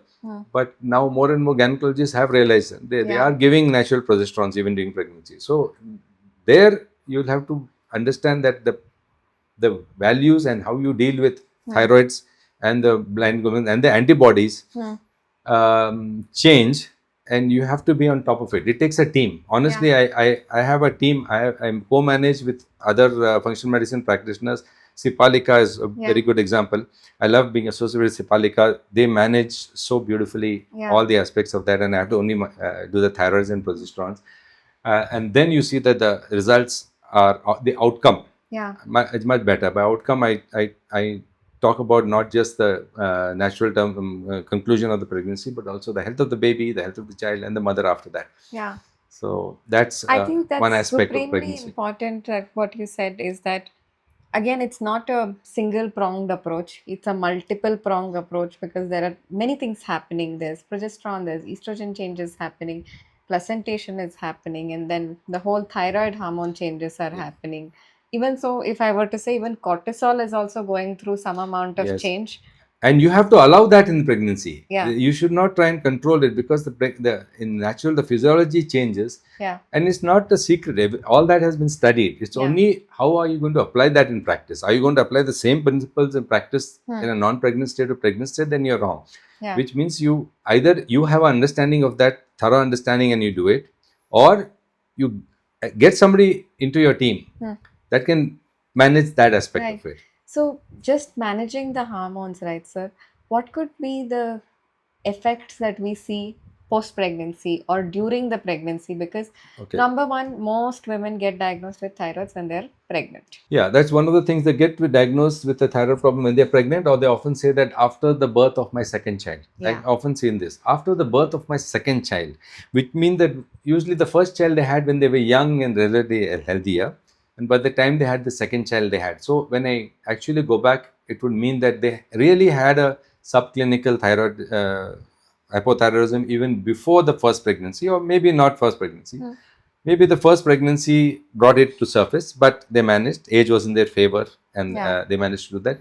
but now more and more gynecologists have realized they are giving natural progesterones even during pregnancy. So there you'll have to understand that the values and how you deal with thyroids and the blind women and the antibodies change, and you have to be on top of it. It takes a team. Honestly, I have a team. I'm co-managed with other functional medicine practitioners. Sipalika is a very good example. I love being associated with Sipalika. They manage so beautifully all the aspects of that, and I have to only do the thyroids and progesterones. And then you see that the results are the outcome. It's much better. By outcome, I talk about not just the natural term conclusion of the pregnancy, but also the health of the baby, the health of the child, and the mother after that. So that's I think that's one aspect of supremely pregnancy. important. What you said is that again, it's not a single pronged approach, it's a multiple pronged approach because there are many things happening. There's progesterone, there's estrogen changes happening, placentation is happening, and then the whole thyroid hormone changes are happening. Even so, if I were to say, even cortisol is also going through some amount of Yes. change. And you have to allow that in pregnancy. Yeah. You should not try and control it, because in natural the physiology changes. Yeah. And it's not a secret. All that has been studied. It's only how are you going to apply that in practice. Are you going to apply the same principles in practice in a non-pregnant state or pregnant state? Then you're wrong. Yeah. Which means you either you have an understanding of that, thorough understanding, and you do it, or you get somebody into your team that can manage that aspect of it. So, just managing the hormones, right, sir? What could be the effects that we see post pregnancy or during the pregnancy? Because number one, most women get diagnosed with thyroids when they're pregnant. Yeah, that's one of the things. They get diagnosed with a thyroid problem when they're pregnant, or they often say that after the birth of my second child. I often seen this after the birth of my second child, which means that usually the first child they had when they were young and relatively healthier, and by the time they had the second child they had. So when I actually go back, it would mean that they really had a subclinical thyroid hypothyroidism even before the first pregnancy, or maybe not first pregnancy. Maybe the first pregnancy brought it to surface, but they managed. Age was in their favor, and they managed to do that.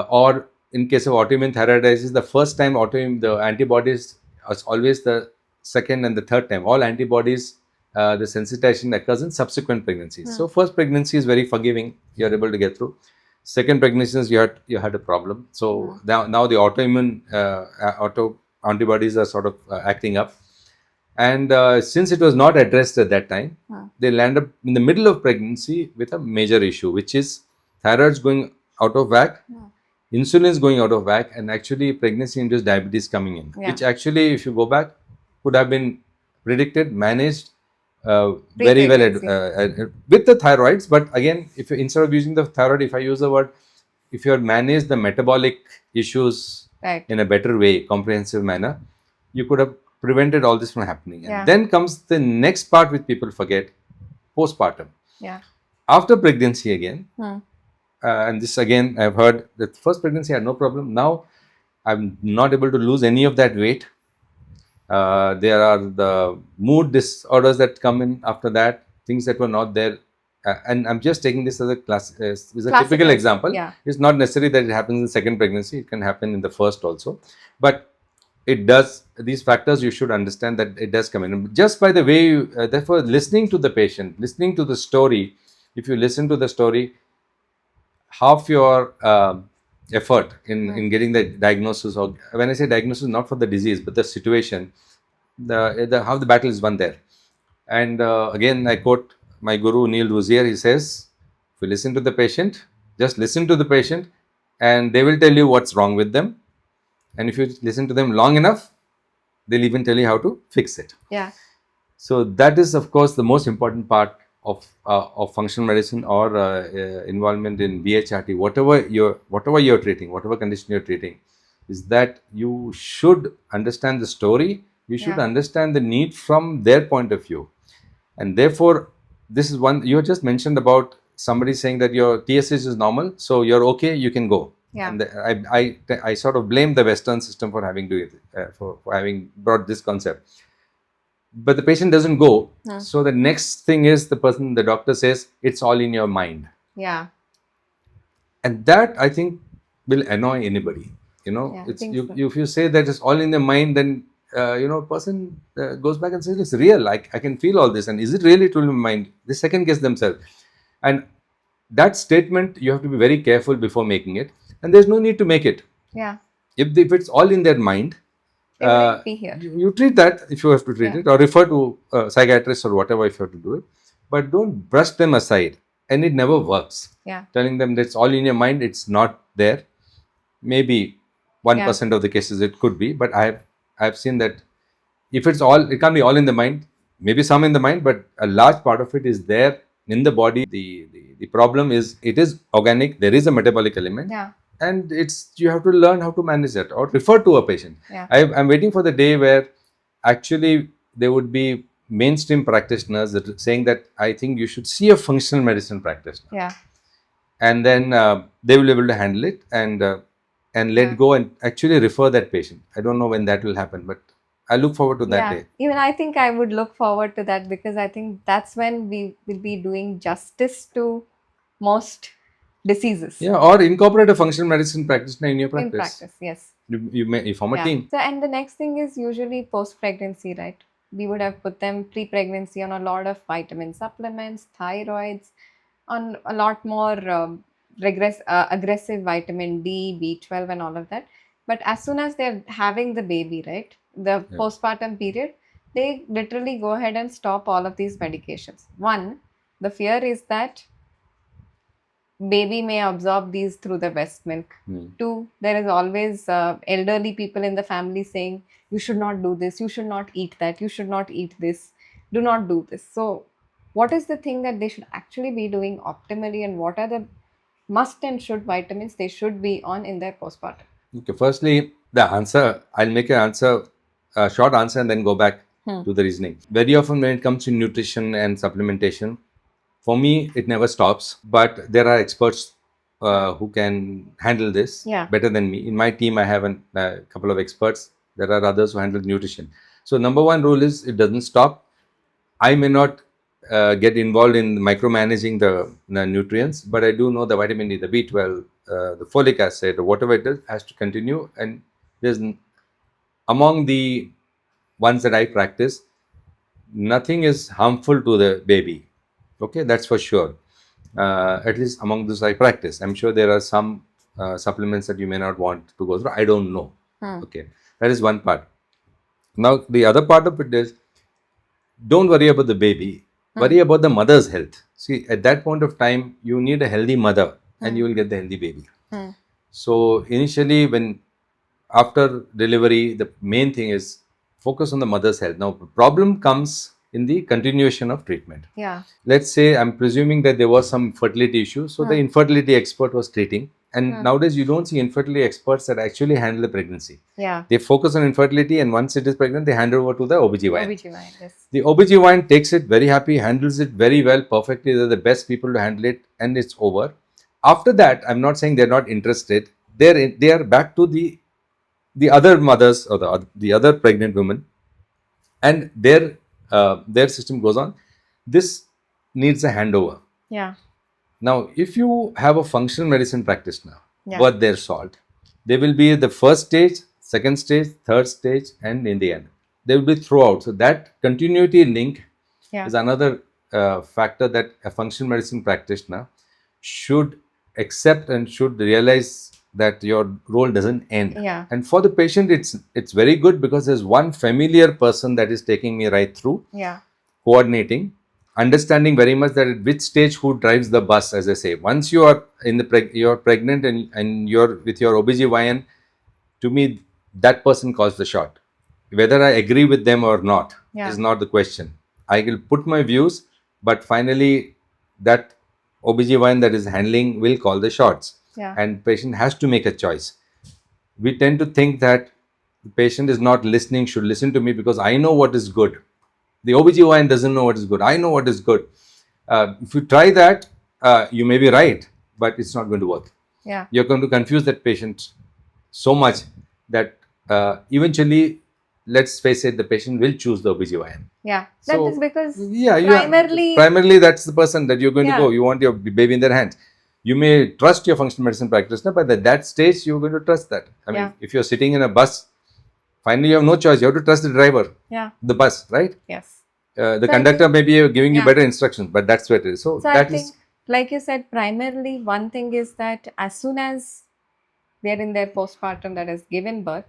Or in case of autoimmune thyroiditis, the first time the antibodies is always the second and the third time. All antibodies, the sensitization occurs in subsequent pregnancies. So first pregnancy is very forgiving. You are able to get through. Second pregnancies, you had a problem. So now the autoimmune antibodies are sort of acting up. And since it was not addressed at that time, they land up in the middle of pregnancy with a major issue, which is thyroid's going out of whack, insulin is going out of whack, and actually pregnancy-induced diabetes coming in, which actually, if you go back, could have been predicted, managed very well with the thyroids. But again, if you, instead of using the thyroid, if I use the word, if you had managed the metabolic issues in a better way, comprehensive manner, you could have prevented all this from happening. And then comes the next part which people forget: postpartum. After pregnancy again, and this again I've heard that first pregnancy I had no problem. Now I'm not able to lose any of that weight. There are the mood disorders that come in after that, things that were not there. And I'm just taking this as a typical example. It's not necessary that it happens in second pregnancy. It can happen in the first also. But it does, these factors you should understand that it does come in. Just by the way you, therefore, listening to the patient, listening to the story, if you listen to the story, half your effort in getting the diagnosis, or when I say diagnosis, not for the disease, but the situation, how the battle is won there. And again, I quote my guru, Neil Rouzier, he says, if you listen to the patient, just listen to the patient, and they will tell you what's wrong with them. And if you listen to them long enough, they'll even tell you how to fix it. So that is, of course, the most important part of functional medicine, or involvement in BHRT, whatever you're treating, whatever condition you're treating, is that you should understand the story. You should understand the need from their point of view. And therefore, this is one you just mentioned about somebody saying that your TSH is normal, so you're okay, you can go. And I sort of blame the Western system for having for having brought this concept. But the patient doesn't go. So the next thing is the doctor says, it's all in your mind. And that, I think, will annoy anybody. If you say that it's all in the mind, then person goes back and says, it's real. I can feel all this. And is it really truly in my mind? They second guess themselves. And that statement, you have to be very careful before making it. And there's no need to make it. If it's all in their mind, you treat that if you have to treat it, or refer to a psychiatrist or whatever if you have to do it. But don't brush them aside. And it never works. Telling them that it's all in your mind, it's not there. Maybe 1% of the cases it could be, but I've seen that if it's all, it can't be all in the mind. Maybe some in the mind, but a large part of it is there in the body. The problem is, it is organic. There is a metabolic element, and you have to learn how to manage that, or refer to a patient. I'm waiting for the day where actually there would be mainstream practitioners that saying that I think you should see a functional medicine practitioner. and then they will be able to handle it and let go and actually refer that patient. I don't know when that will happen, but I look forward to that day. Even I think I would look forward to that, because I think that's when we will be doing justice to most diseases. Yeah, or incorporate a functional medicine practitioner in your In practice. practice, yes. You form a team. So, and the next thing is usually post pregnancy, right? We would have put them pre pregnancy on a lot of vitamin supplements, thyroids, on a lot more aggressive vitamin D, B12, and all of that. But as soon as they're having the baby, right, the Yeah. postpartum period, they literally go ahead and stop all of these medications. One, the fear is that baby may absorb these through the breast milk. Two, there is always elderly people in the family saying, you should not do this, you should not eat that, you should not eat this, do not do this. So, what is the thing that they should actually be doing optimally, and what are the must and should vitamins they should be on in their postpartum? Okay, firstly, the answer, I'll make an answer, a short answer, and then go back to the reasoning. Very often, when it comes to nutrition and supplementation, for me, it never stops. But there are experts who can handle this better than me. In my team, I have a couple of experts. There are others who handle nutrition. So, number one rule is it doesn't stop. I may not get involved in micromanaging the nutrients, but I do know the vitamin D, the B12, the folic acid, or whatever it is, has to continue. And there's among the ones that I practice, nothing is harmful to the baby. Okay, that's for sure. At least among those I practice. I'm sure there are some supplements that you may not want to go through. I don't know. Okay, that is one part. Now, the other part of it is, don't worry about the baby, worry about the mother's health. See, at that point of time, you need a healthy mother and you will get the healthy baby. So, initially, when after delivery, the main thing is focus on the mother's health. Now, the problem comes in the continuation of treatment. Let's say I'm presuming that there was some fertility issue, so the infertility expert was treating. And nowadays, you don't see infertility experts that actually handle the pregnancy. They focus on infertility, and once it is pregnant, they hand over to the OBGYN. The OBGYN takes it very happy, handles it very well, perfectly. They're the best people to handle it, and it's over. After that, I'm not saying they're not interested. They are back to the other mothers or the other pregnant women, and their system goes on. This needs a handover. Now, if you have a functional medicine practitioner worth their salt, they will be at the first stage, second stage, third stage, and in the end, they will be throughout. So that continuity link is another factor that a functional medicine practitioner should accept and should realize, that your role doesn't end. And for the patient, it's very good, because there's one familiar person that is taking me right through, coordinating, understanding very much that at which stage who drives the bus, as I say. Once you are in the you're pregnant and you're with your OBGYN, to me, that person calls the shot. Whether I agree with them or not is not the question. I will put my views, but finally, that OBGYN that is handling will call the shots. And patient has to make a choice. We tend to think that the patient is not listening, should listen to me because I know what is good. The OBGYN doesn't know what is good. I know what is good. If you try that, you may be right, but it's not going to work. You're going to confuse that patient so much that eventually, let's face it, the patient will choose the OBGYN. That is because primarily that's the person that you're going to go. You want your baby in their hands. You may trust your functional medicine practitioner, but at that stage, you're going to trust that. I mean, if you're sitting in a bus, finally you have no choice. You have to trust the driver, the bus, right? The conductor may be giving you better instructions, but that's what it is. So I think, like you said, primarily one thing is that as soon as they're in their postpartum, that is given birth,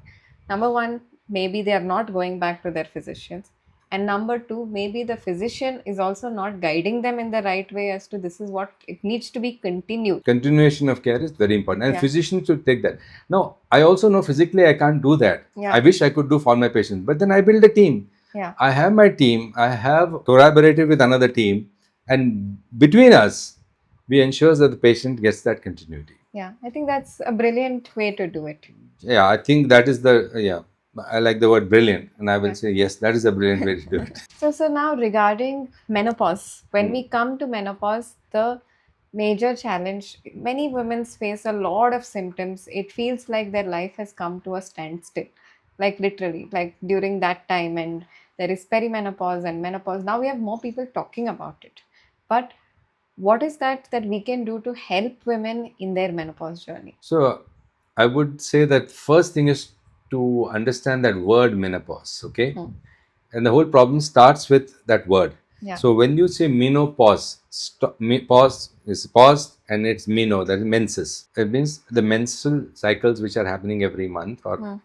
number one, maybe they are not going back to their physicians. And number two, maybe the physician is also not guiding them in the right way as to this is what it needs to be continued. Continuation of care is very important, and physicians should take that. Now, I also know physically I can't do that. I wish I could do for my patients, but then I build a team. I have my team. I have collaborated with another team, and between us, we ensure that the patient gets that continuity. I think that's a brilliant way to do it. I think that is I like the word brilliant, and I will say yes, that is a brilliant way to do it. So now regarding menopause, when we come to menopause, the major challenge. Many women face a lot of symptoms. It feels like their life has come to a standstill, like literally, like during that time. And there is perimenopause and menopause. Now we have more people talking about it. But what is that we can do to help women in their menopause journey? So I would say that first thing is to understand that word menopause, okay? And the whole problem starts with that word. Yeah. So when you say menopause, pause is pause and it's meno, that is menses. It means the menstrual cycles which are happening every month or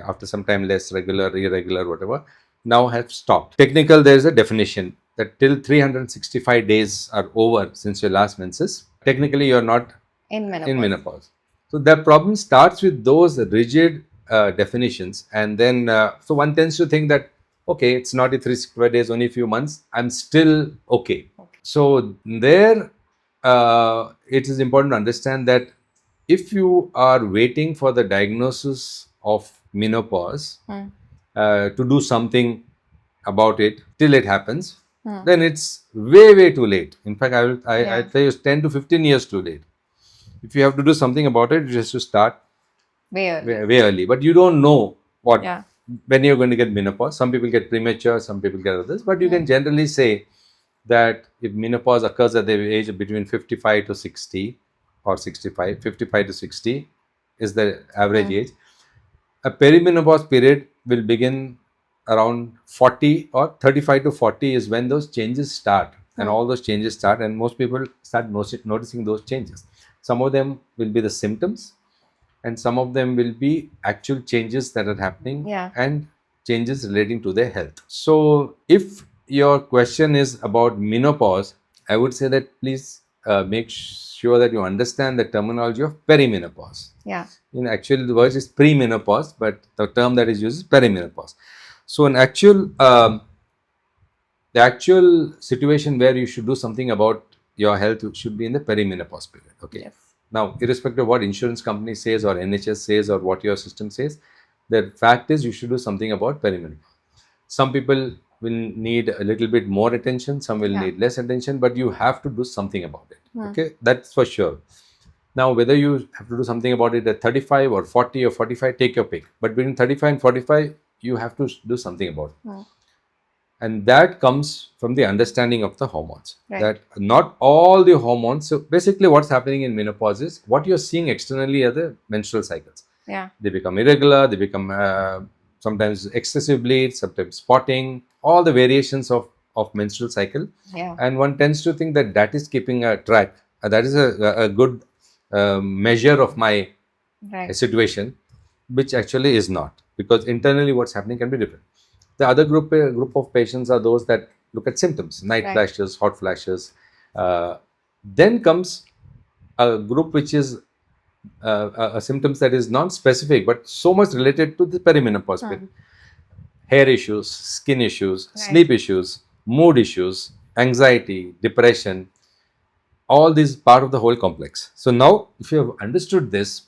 after some time less regular, irregular, whatever, now have stopped. Technical, there is a definition that till 365 days are over since your last menses, technically you're not In menopause. in menopause. So the problem starts with those rigid definitions, and then so one tends to think that okay, it's not 365 days, only a few months, I'm still okay. So there, it is important to understand that if you are waiting for the diagnosis of menopause to do something about it till it happens, then it's way too late. In fact, I'd say it's 10 to 15 years too late. If you have to do something about it, you just to start Way early. way early. But you don't know what Yeah. when you're going to get menopause. Some people get premature, some people get others. But you can generally say that if menopause occurs at the age of between 55 to 60 or 65, 55 to 60 is the average age. A perimenopause period will begin around 40 or 35 to 40 is when those changes start, and all those changes start, and most people start noticing those changes. Some of them will be the symptoms, and some of them will be actual changes that are happening and changes relating to their health. So if your question is about menopause, I would say that please make sure that you understand the terminology of perimenopause. Yeah. In actual, the word is premenopause, but the term that is used is perimenopause. So in actual the actual situation where you should do something about your health should be in the perimenopause period. Okay. Yes. Now, irrespective of what insurance company says or NHS says or what your system says, the fact is you should do something about perimenopause. Some people will need a little bit more attention, some will need less attention, but you have to do something about it. Okay, that's for sure. Now, whether you have to do something about it at 35 or 40 or 45, take your pick. But between 35 and 45, you have to do something about it. And that comes from the understanding of the hormones. That not all the hormones. So basically, what's happening in menopause is what you're seeing externally are the menstrual cycles. Yeah. They become irregular. They become sometimes excessive bleed, sometimes spotting. All the variations of menstrual cycle. Yeah. And one tends to think that that is keeping a track. That is a good measure of my situation, which actually is not, because internally what's happening can be different. The other group of patients are those that look at symptoms, night flashes, hot flashes. Then comes a group which is a symptoms that is non-specific but so much related to the perimenopause period. Hair issues, skin issues, sleep issues, mood issues, anxiety, depression. All these part of the whole complex. So now, if you have understood this,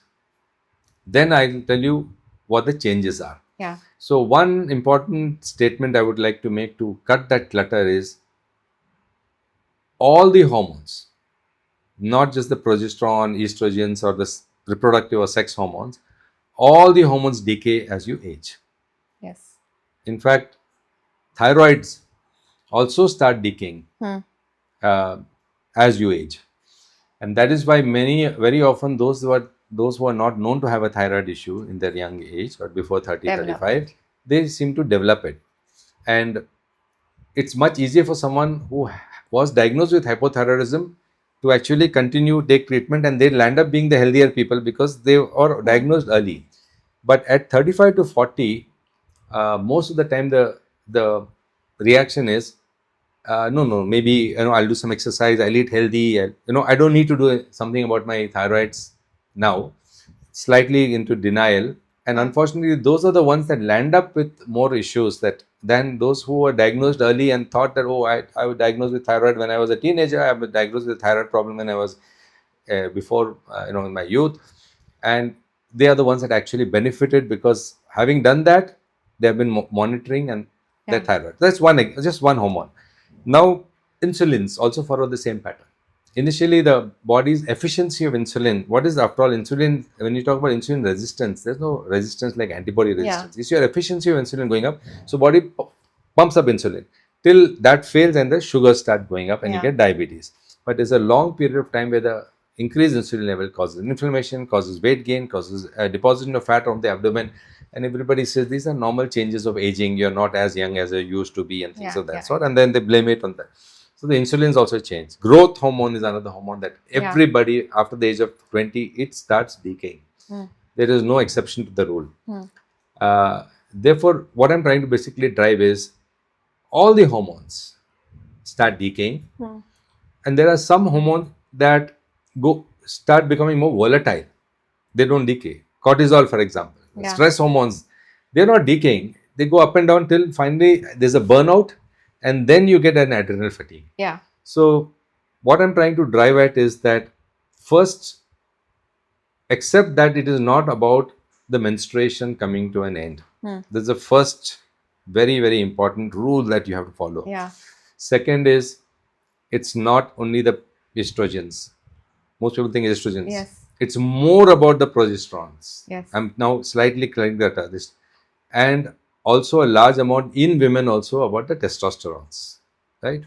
then I'll tell you what the changes are. Yeah. So one important statement I would like to make to cut that clutter is all the hormones, not just the progesterone, estrogens, or the reproductive or sex hormones, all the hormones decay as you age. Yes. In fact, thyroids also start decaying as you age. And that is why very often those who are not known to have a thyroid issue in their young age or before 30, 35, they seem to develop it. And it's much easier for someone who was diagnosed with hypothyroidism to actually continue take treatment, and they'll end up being the healthier people because they are diagnosed early. But at 35 to 40, most of the time the reaction is no, maybe I'll do some exercise, I'll eat healthy, I don't need to do something about my thyroids now. Slightly into denial, and unfortunately those are the ones that land up with more issues than those who were diagnosed early and thought that I was diagnosed with thyroid when I was a teenager, I was diagnosed with thyroid problem when I was before in my youth, and they are the ones that actually benefited because having done that, they have been monitoring and their thyroid. That's just one hormone. Now insulins also follow the same pattern. initially the body's efficiency of insulin. What is, after all, insulin? When you talk about insulin resistance, there's no resistance like antibody resistance. It's your efficiency of insulin going up. So body pumps up insulin till that fails and the sugars start going up and you get diabetes. But there's a long period of time where the increased insulin level causes inflammation, causes weight gain, causes deposition of fat on the abdomen. And everybody says these are normal changes of aging. You're not as young as you used to be and things of that sort. And then they blame it on that. So the insulins also change. Growth hormone is another hormone that everybody after the age of 20, it starts decaying. There is no exception to the rule. Therefore, what I'm trying to basically drive is all the hormones start decaying. And there are some hormones that start becoming more volatile. They don't decay. Cortisol, for example, stress hormones, they're not decaying. They go up and down till finally there's a burnout, and then you get an adrenal fatigue. So what I'm trying to drive at is that first, accept that it is not about the menstruation coming to an end. That's the first very, very important rule that you have to follow. Second is, it's not only the estrogens. Most people think estrogens. It's more about the progesterones. I'm now slightly clearing that this, and also a large amount in women also about the testosterones, right?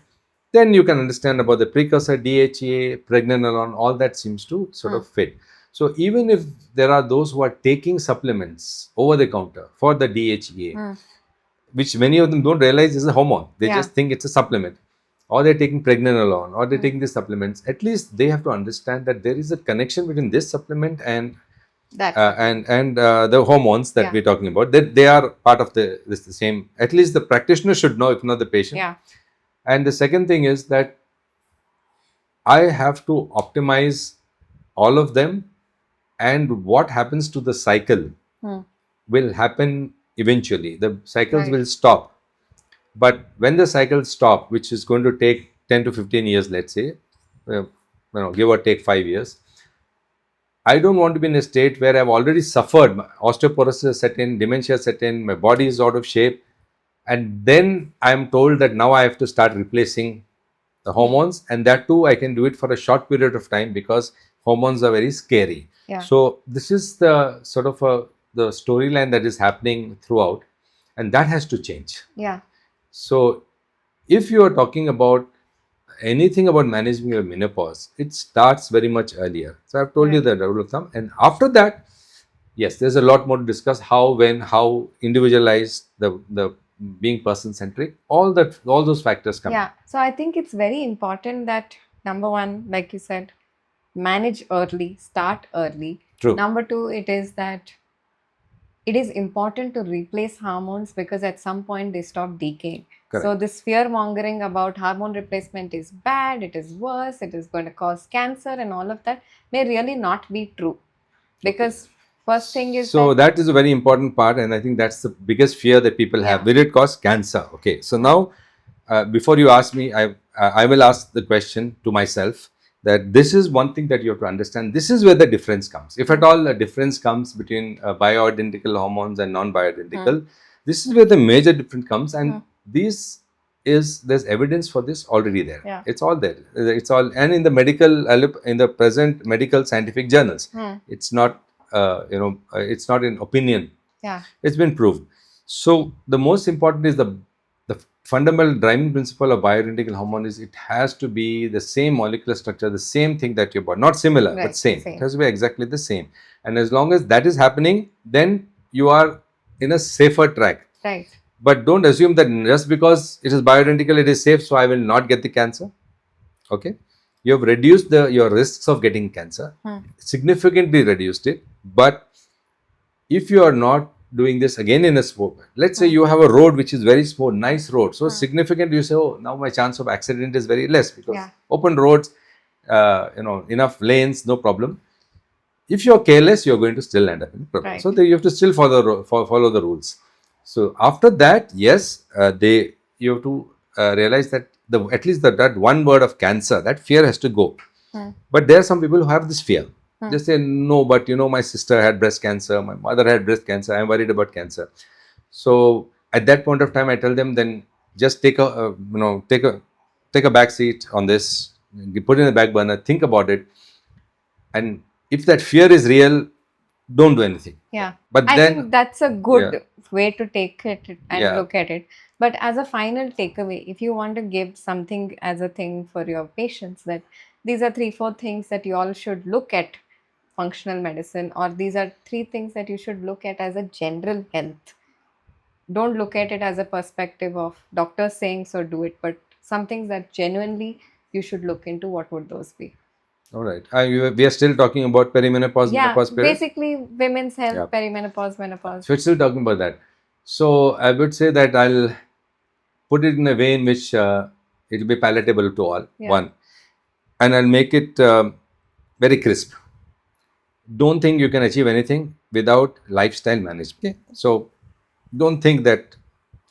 Then you can understand about the precursor DHEA, pregnenolone, all that seems to sort of fit. So even if there are those who are taking supplements over the counter for the DHEA, which many of them don't realize is a hormone, they just think it's a supplement, or they're taking pregnenolone, or they're taking these supplements, at least they have to understand that there is a connection between this supplement and the hormones that we're talking about. That they are part of the same. At least the practitioner should know, if not the patient. And the second thing is that I have to optimize all of them, and what happens to the cycle will happen eventually. The cycles will stop. But when the cycles stop, which is going to take 10 to 15 years, let's say, give or take 5 years, I don't want to be in a state where I've already suffered. Osteoporosis set in, dementia set in, my body is out of shape, and then I'm told that now I have to start replacing the hormones, and that too I can do it for a short period of time because hormones are very scary. So this is the sort of the storyline that is happening throughout, and that has to change. So if you are talking about anything about managing your menopause, it starts very much earlier. So I've told you the rule of thumb, and after that, yes, there's a lot more to discuss: how, when, how individualized, the being person centric, all those factors come in. So I think it's very important that, number one, like you said, manage early, start early. True. Number two, it is that it is important to replace hormones because at some point they stop decaying. Correct. So this fear mongering about hormone replacement is bad, it is worse, it is going to cause cancer and all of that may really not be true. Because first thing is that is a very important part, and I think that's the biggest fear that people have. Will it cause cancer? Okay, so now before you ask me, I will ask the question to myself, that this is one thing that you have to understand. This is where the difference comes. If at all a difference comes between bioidentical hormones and non-bioidentical, this is where the major difference comes, and there's evidence for this already there. It's all there. It's all, and in the present medical scientific journals. It's not it's not an opinion. It's been proved. So the most important is the fundamental driving principle of bioidentical hormone is it has to be the same molecular structure, the same thing that your body, not similar, but same. It has to be exactly the same. And as long as that is happening, then you are in a safer track. But don't assume that just because it is bioidentical, it is safe, so I will not get the cancer. Okay, you have reduced your risks of getting cancer, significantly reduced it. But if you are not doing this again in a smooth, let's say you have a road which is very smooth, nice road, so significant, you say, oh, now my chance of accident is very less because open roads, enough lanes, no problem. If you're careless, you're going to still end up in problem. So you have to still follow the rules. So after that, yes, you have to realize that at least that one word of cancer, that fear has to go. But there are some people who have this fear. Just say, no, but my sister had breast cancer, my mother had breast cancer, I'm worried about cancer. So at that point of time, I tell them, then just take a back seat on this, put it in the back burner, think about it, and if that fear is real, don't do anything. Yeah. But I then, think that's a good way to take it and Yeah. look at it. But as a final takeaway, if you want to give something as a thing for your patients, that these are 3, 4 things that you all should look at functional medicine, or these are 3 things that you should look at as a general health. Don't look at it as a perspective of doctors saying so do it, but some things that genuinely you should look into, what would those be? all right, we are still talking about perimenopause, Yeah, menopause period. basically women's health, Yeah. perimenopause, menopause. So we're still talking about that. So I would say that I'll put it in a way in which it will be palatable to all. Yeah. One, and I'll make it very crisp. Don't think you can achieve anything without lifestyle management. So don't think that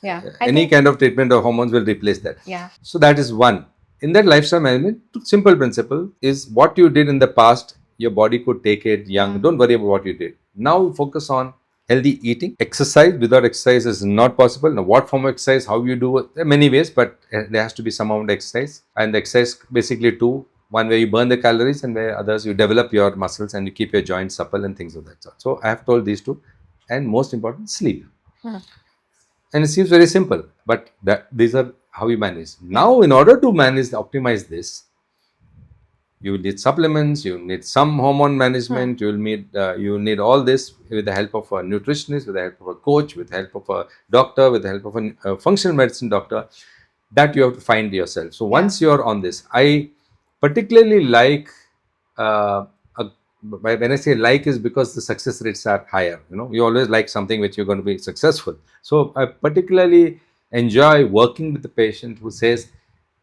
Yeah. any kind of treatment or hormones will replace that. Yeah. So that is one. In that lifestyle management, simple principle is what you did in the past, your body could take it young. Don't worry about what you did. Now focus on healthy eating. Exercise. Without exercise is not possible. Now what form of exercise, how you do it, there are many ways, but there has to be some amount of exercise. And the exercise basically two. One where you burn the calories, and where others you develop your muscles and you keep your joints supple and things of that sort. So I have told these two. And most important, sleep. And it seems very simple, but these are how you manage. Now, in order to optimize this, you will need supplements, you need some hormone management, you will need all this with the help of a nutritionist, with the help of a coach, with the help of a doctor, with the help of a functional medicine doctor. That you have to find yourself. So once you're on this, I particularly like when I say like is because the success rates are higher. You always like something which you're going to be successful. So I particularly enjoy working with the patient who says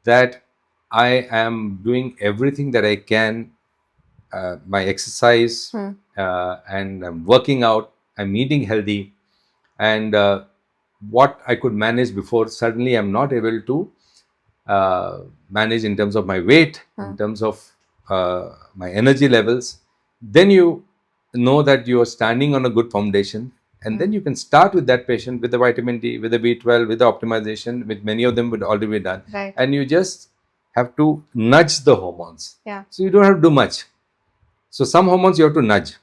that I am doing everything that I can, my exercise, and I'm working out, I'm eating healthy, and what I could manage before, suddenly I'm not able to manage in terms of my weight, in terms of my energy levels. Then you know that you are standing on a good foundation, and then you can start with that patient with the vitamin D, with the B12, with the optimization, with many of them would already be done. Right. And you just have to nudge the hormones. Yeah. So you don't have to do much. So some hormones you have to nudge.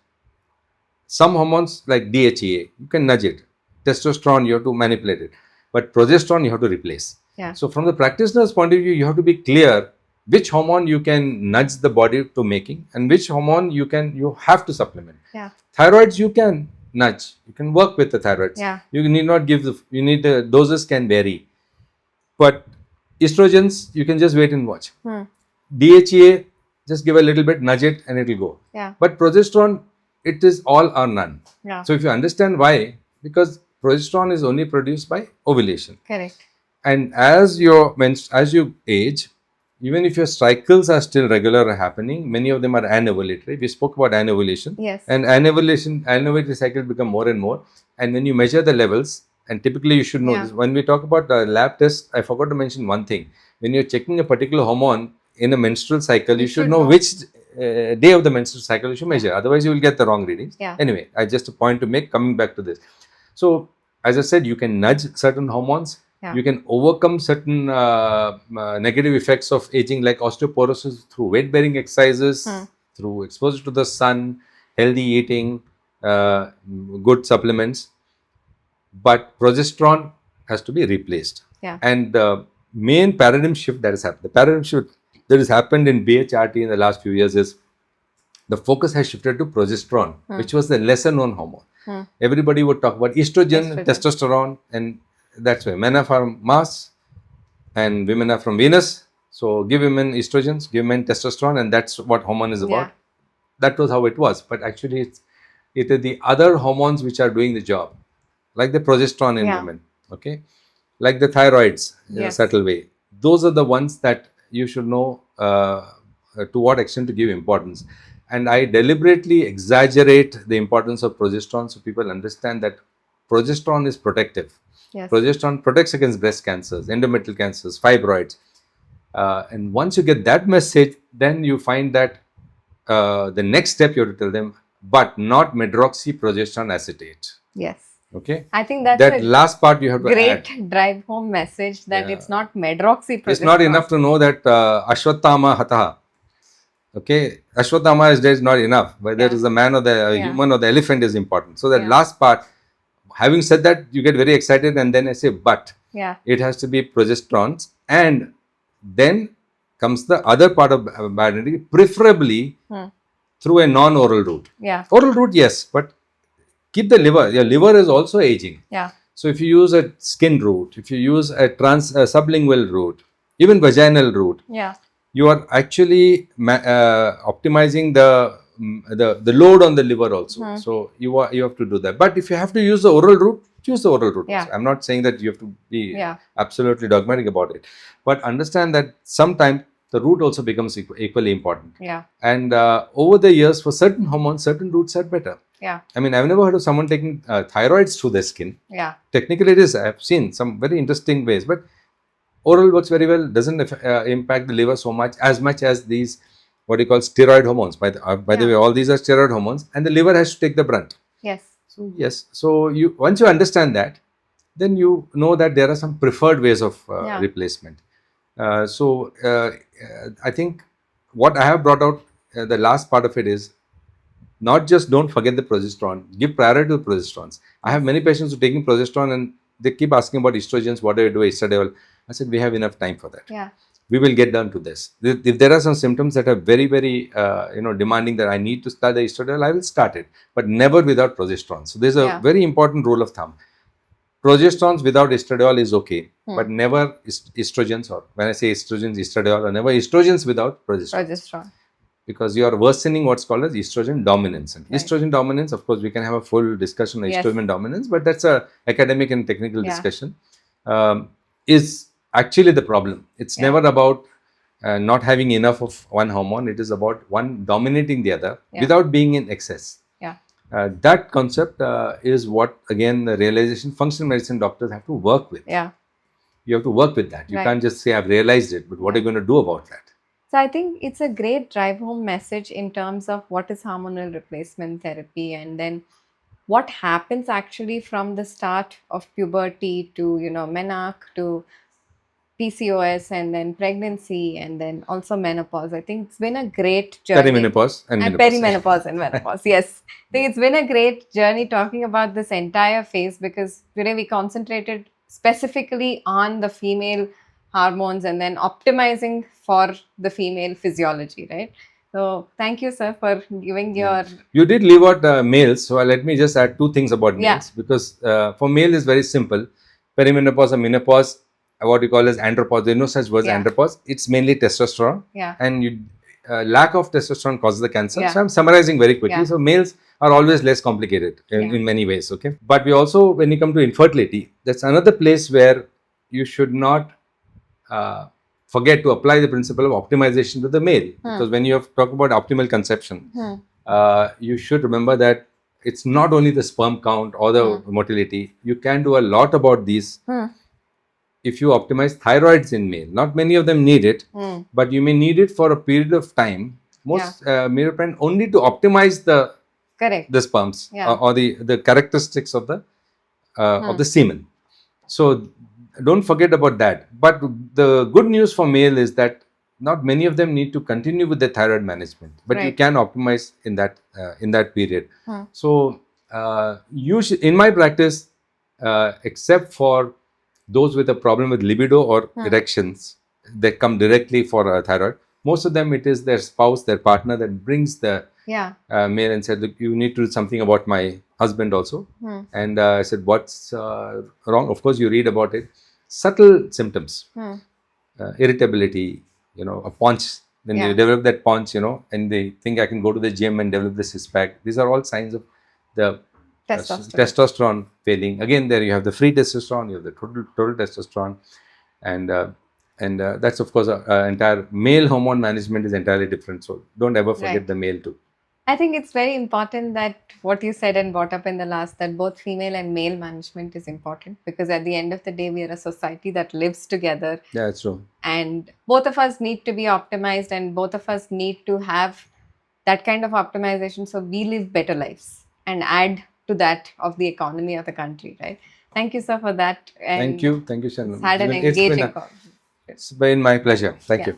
Some hormones like DHEA, you can nudge it. Testosterone, you have to manipulate it. But progesterone, you have to replace. Yeah. So from the practitioner's point of view, you have to be clear which hormone you can nudge the body to making and which hormone you have to supplement. Yeah. Thyroids you can nudge. You can work with the thyroids. Yeah. You need not give the doses can vary. But estrogens, you can just wait and watch. DHEA, just give a little bit, nudge it, and it will go. Yeah. But progesterone, it is all or none. Yeah. So if you understand why, because progesterone is only produced by ovulation. Correct. And as you age, even if your cycles are still regular happening, many of them are anovulatory. We spoke about anovulation. Yes. And anovulatory cycles become more and more. And when you measure the levels, and typically you should know this. When we talk about lab tests, I forgot to mention one thing. When you're checking a particular hormone in a menstrual cycle, you should know which day of the menstrual cycle you should measure. Otherwise, you will get the wrong readings. Yeah. Anyway, just a point to make coming back to this. So, as I said, you can nudge certain hormones. Yeah. You can overcome certain negative effects of aging like osteoporosis through weight-bearing exercises, through exposure to the sun, healthy eating, good supplements. But progesterone has to be replaced. Yeah. And the main paradigm shift that has happened, the paradigm shift that has happened in BHRT in the last few years is the focus has shifted to progesterone, which was the lesser known hormone. Everybody would talk about estrogen, testosterone, and that's why men are from Mars and women are from Venus. So give women estrogens, give men testosterone, and that's what hormone is about. That was how it was. But actually, it is the other hormones which are doing the job, like the progesterone in women, okay, like the thyroids in a subtle way. Those are the ones that you should know to what extent to give importance. And I deliberately exaggerate the importance of progesterone so people understand that progesterone is protective. Yes. Progesterone protects against breast cancers, endometrial cancers, fibroids. And once you get that message, then you find that the next step you have to tell them, but not medroxyprogesterone acetate. Yes. Okay. I think that's That a last part you have to add. great drive home message that Yeah. it's not medroxyprogesterone. It's not enough to know that Ashwatthama Hataha. Okay, Ashwatthama is not enough. Whether it is the man or the human or the elephant is important. So that last part, having said that, you get very excited, and then I say, but it has to be progesterones, and then comes the other part of bioidentity, preferably through a non-oral route. Oral route, yes, but keep the liver. Your liver is also aging. So if you use a skin route, if you use a sublingual route, even vaginal route, you are actually optimizing the load on the liver also. So you have to do that. But if you have to use the oral route, choose the oral route. I'm not saying that you have to be absolutely dogmatic about it, but understand that sometimes the route also becomes equally important. And over the years, for certain hormones, certain routes are better. I mean, I've never heard of someone taking thyroids through their skin. Technically, it is. I've seen some very interesting ways, but oral works very well. Doesn't impact the liver so much as these what you call steroid hormones. By the way, all these are steroid hormones, and the liver has to take the brunt. So you once you understand that, then you know that there are some preferred ways of replacement. I think what I have brought out, the last part of it is not just don't forget the progesterone, give priority to progesterones. I have many patients who are taking progesterone and they keep asking about estrogens, what do I do, estradiol? I said, we have enough time for that. We will get down to this. If there are some symptoms that are very, very demanding that I need to start the estradiol, I will start it, but never without progesterone. So there's a very important rule of thumb. Progesterones without estradiol is okay, but never estrogens, or when I say estrogens, estradiol, or never estrogens without progesterone. Because you are worsening what's called as estrogen dominance. And estrogen dominance, of course, we can have a full discussion on estrogen dominance, but that's a academic and technical discussion, is actually the problem. It's never about not having enough of one hormone. It is about one dominating the other without being in excess. That concept is what, again, the realization functional medicine doctors have to work with. You have to work with that. You can't just say, I've realized it, but what are you going to do about that? So I think it's a great drive home message in terms of what is hormonal replacement therapy, and then what happens actually from the start of puberty to, menarche to PCOS, and then pregnancy, and then also menopause. I think it's been a great journey. Perimenopause and perimenopause and menopause. Yes. I think it's been a great journey talking about this entire phase, because today we concentrated specifically on the female hormones and then optimizing for the female physiology, right? So thank you, sir, for giving your... You did leave out males, so let me just add two things about males, because for male is very simple. Perimenopause or menopause, what you call as andropause, there is no such word as andropause. It's mainly testosterone, and lack of testosterone causes the cancer. So I'm summarizing very quickly. So males are always less complicated in many ways, okay? But we also, when you come to infertility, that's another place where you should not forget to apply the principle of optimization to the male. Because when you have talk about optimal conception, you should remember that it's not only the sperm count or the motility. You can do a lot about these if you optimize thyroids in male. Not many of them need it, but you may need it for a period of time. Most only to optimize the sperms or the characteristics of the semen. So don't forget about that. But the good news for male is that not many of them need to continue with the thyroid management, but you can optimize in that period. So in my practice, except for those with a problem with libido or erections that come directly for thyroid, most of them it is their spouse, their partner that brings the male and said, look, you need to do something about my husband also. And I said, what's wrong? Of course, you read about it. Subtle symptoms, irritability, a paunch. Then they develop that paunch, and they think I can go to the gym and develop the six-pack. These are all signs of the testosterone failing. Again, there you have the free testosterone, you have the total testosterone, and that's of course entire male hormone management is entirely different. So don't ever forget the male too. I think it's very important that what you said and brought up in the last, that both female and male management is important, because at the end of the day, we are a society that lives together. Yeah, that's true. And both of us need to be optimized, and both of us need to have that kind of optimization so we live better lives and add to that of the economy of the country, right? Thank you, sir, for that. And Thank you, Shannon. had an It's been engaging call. it's been my pleasure. Thank Yeah. you.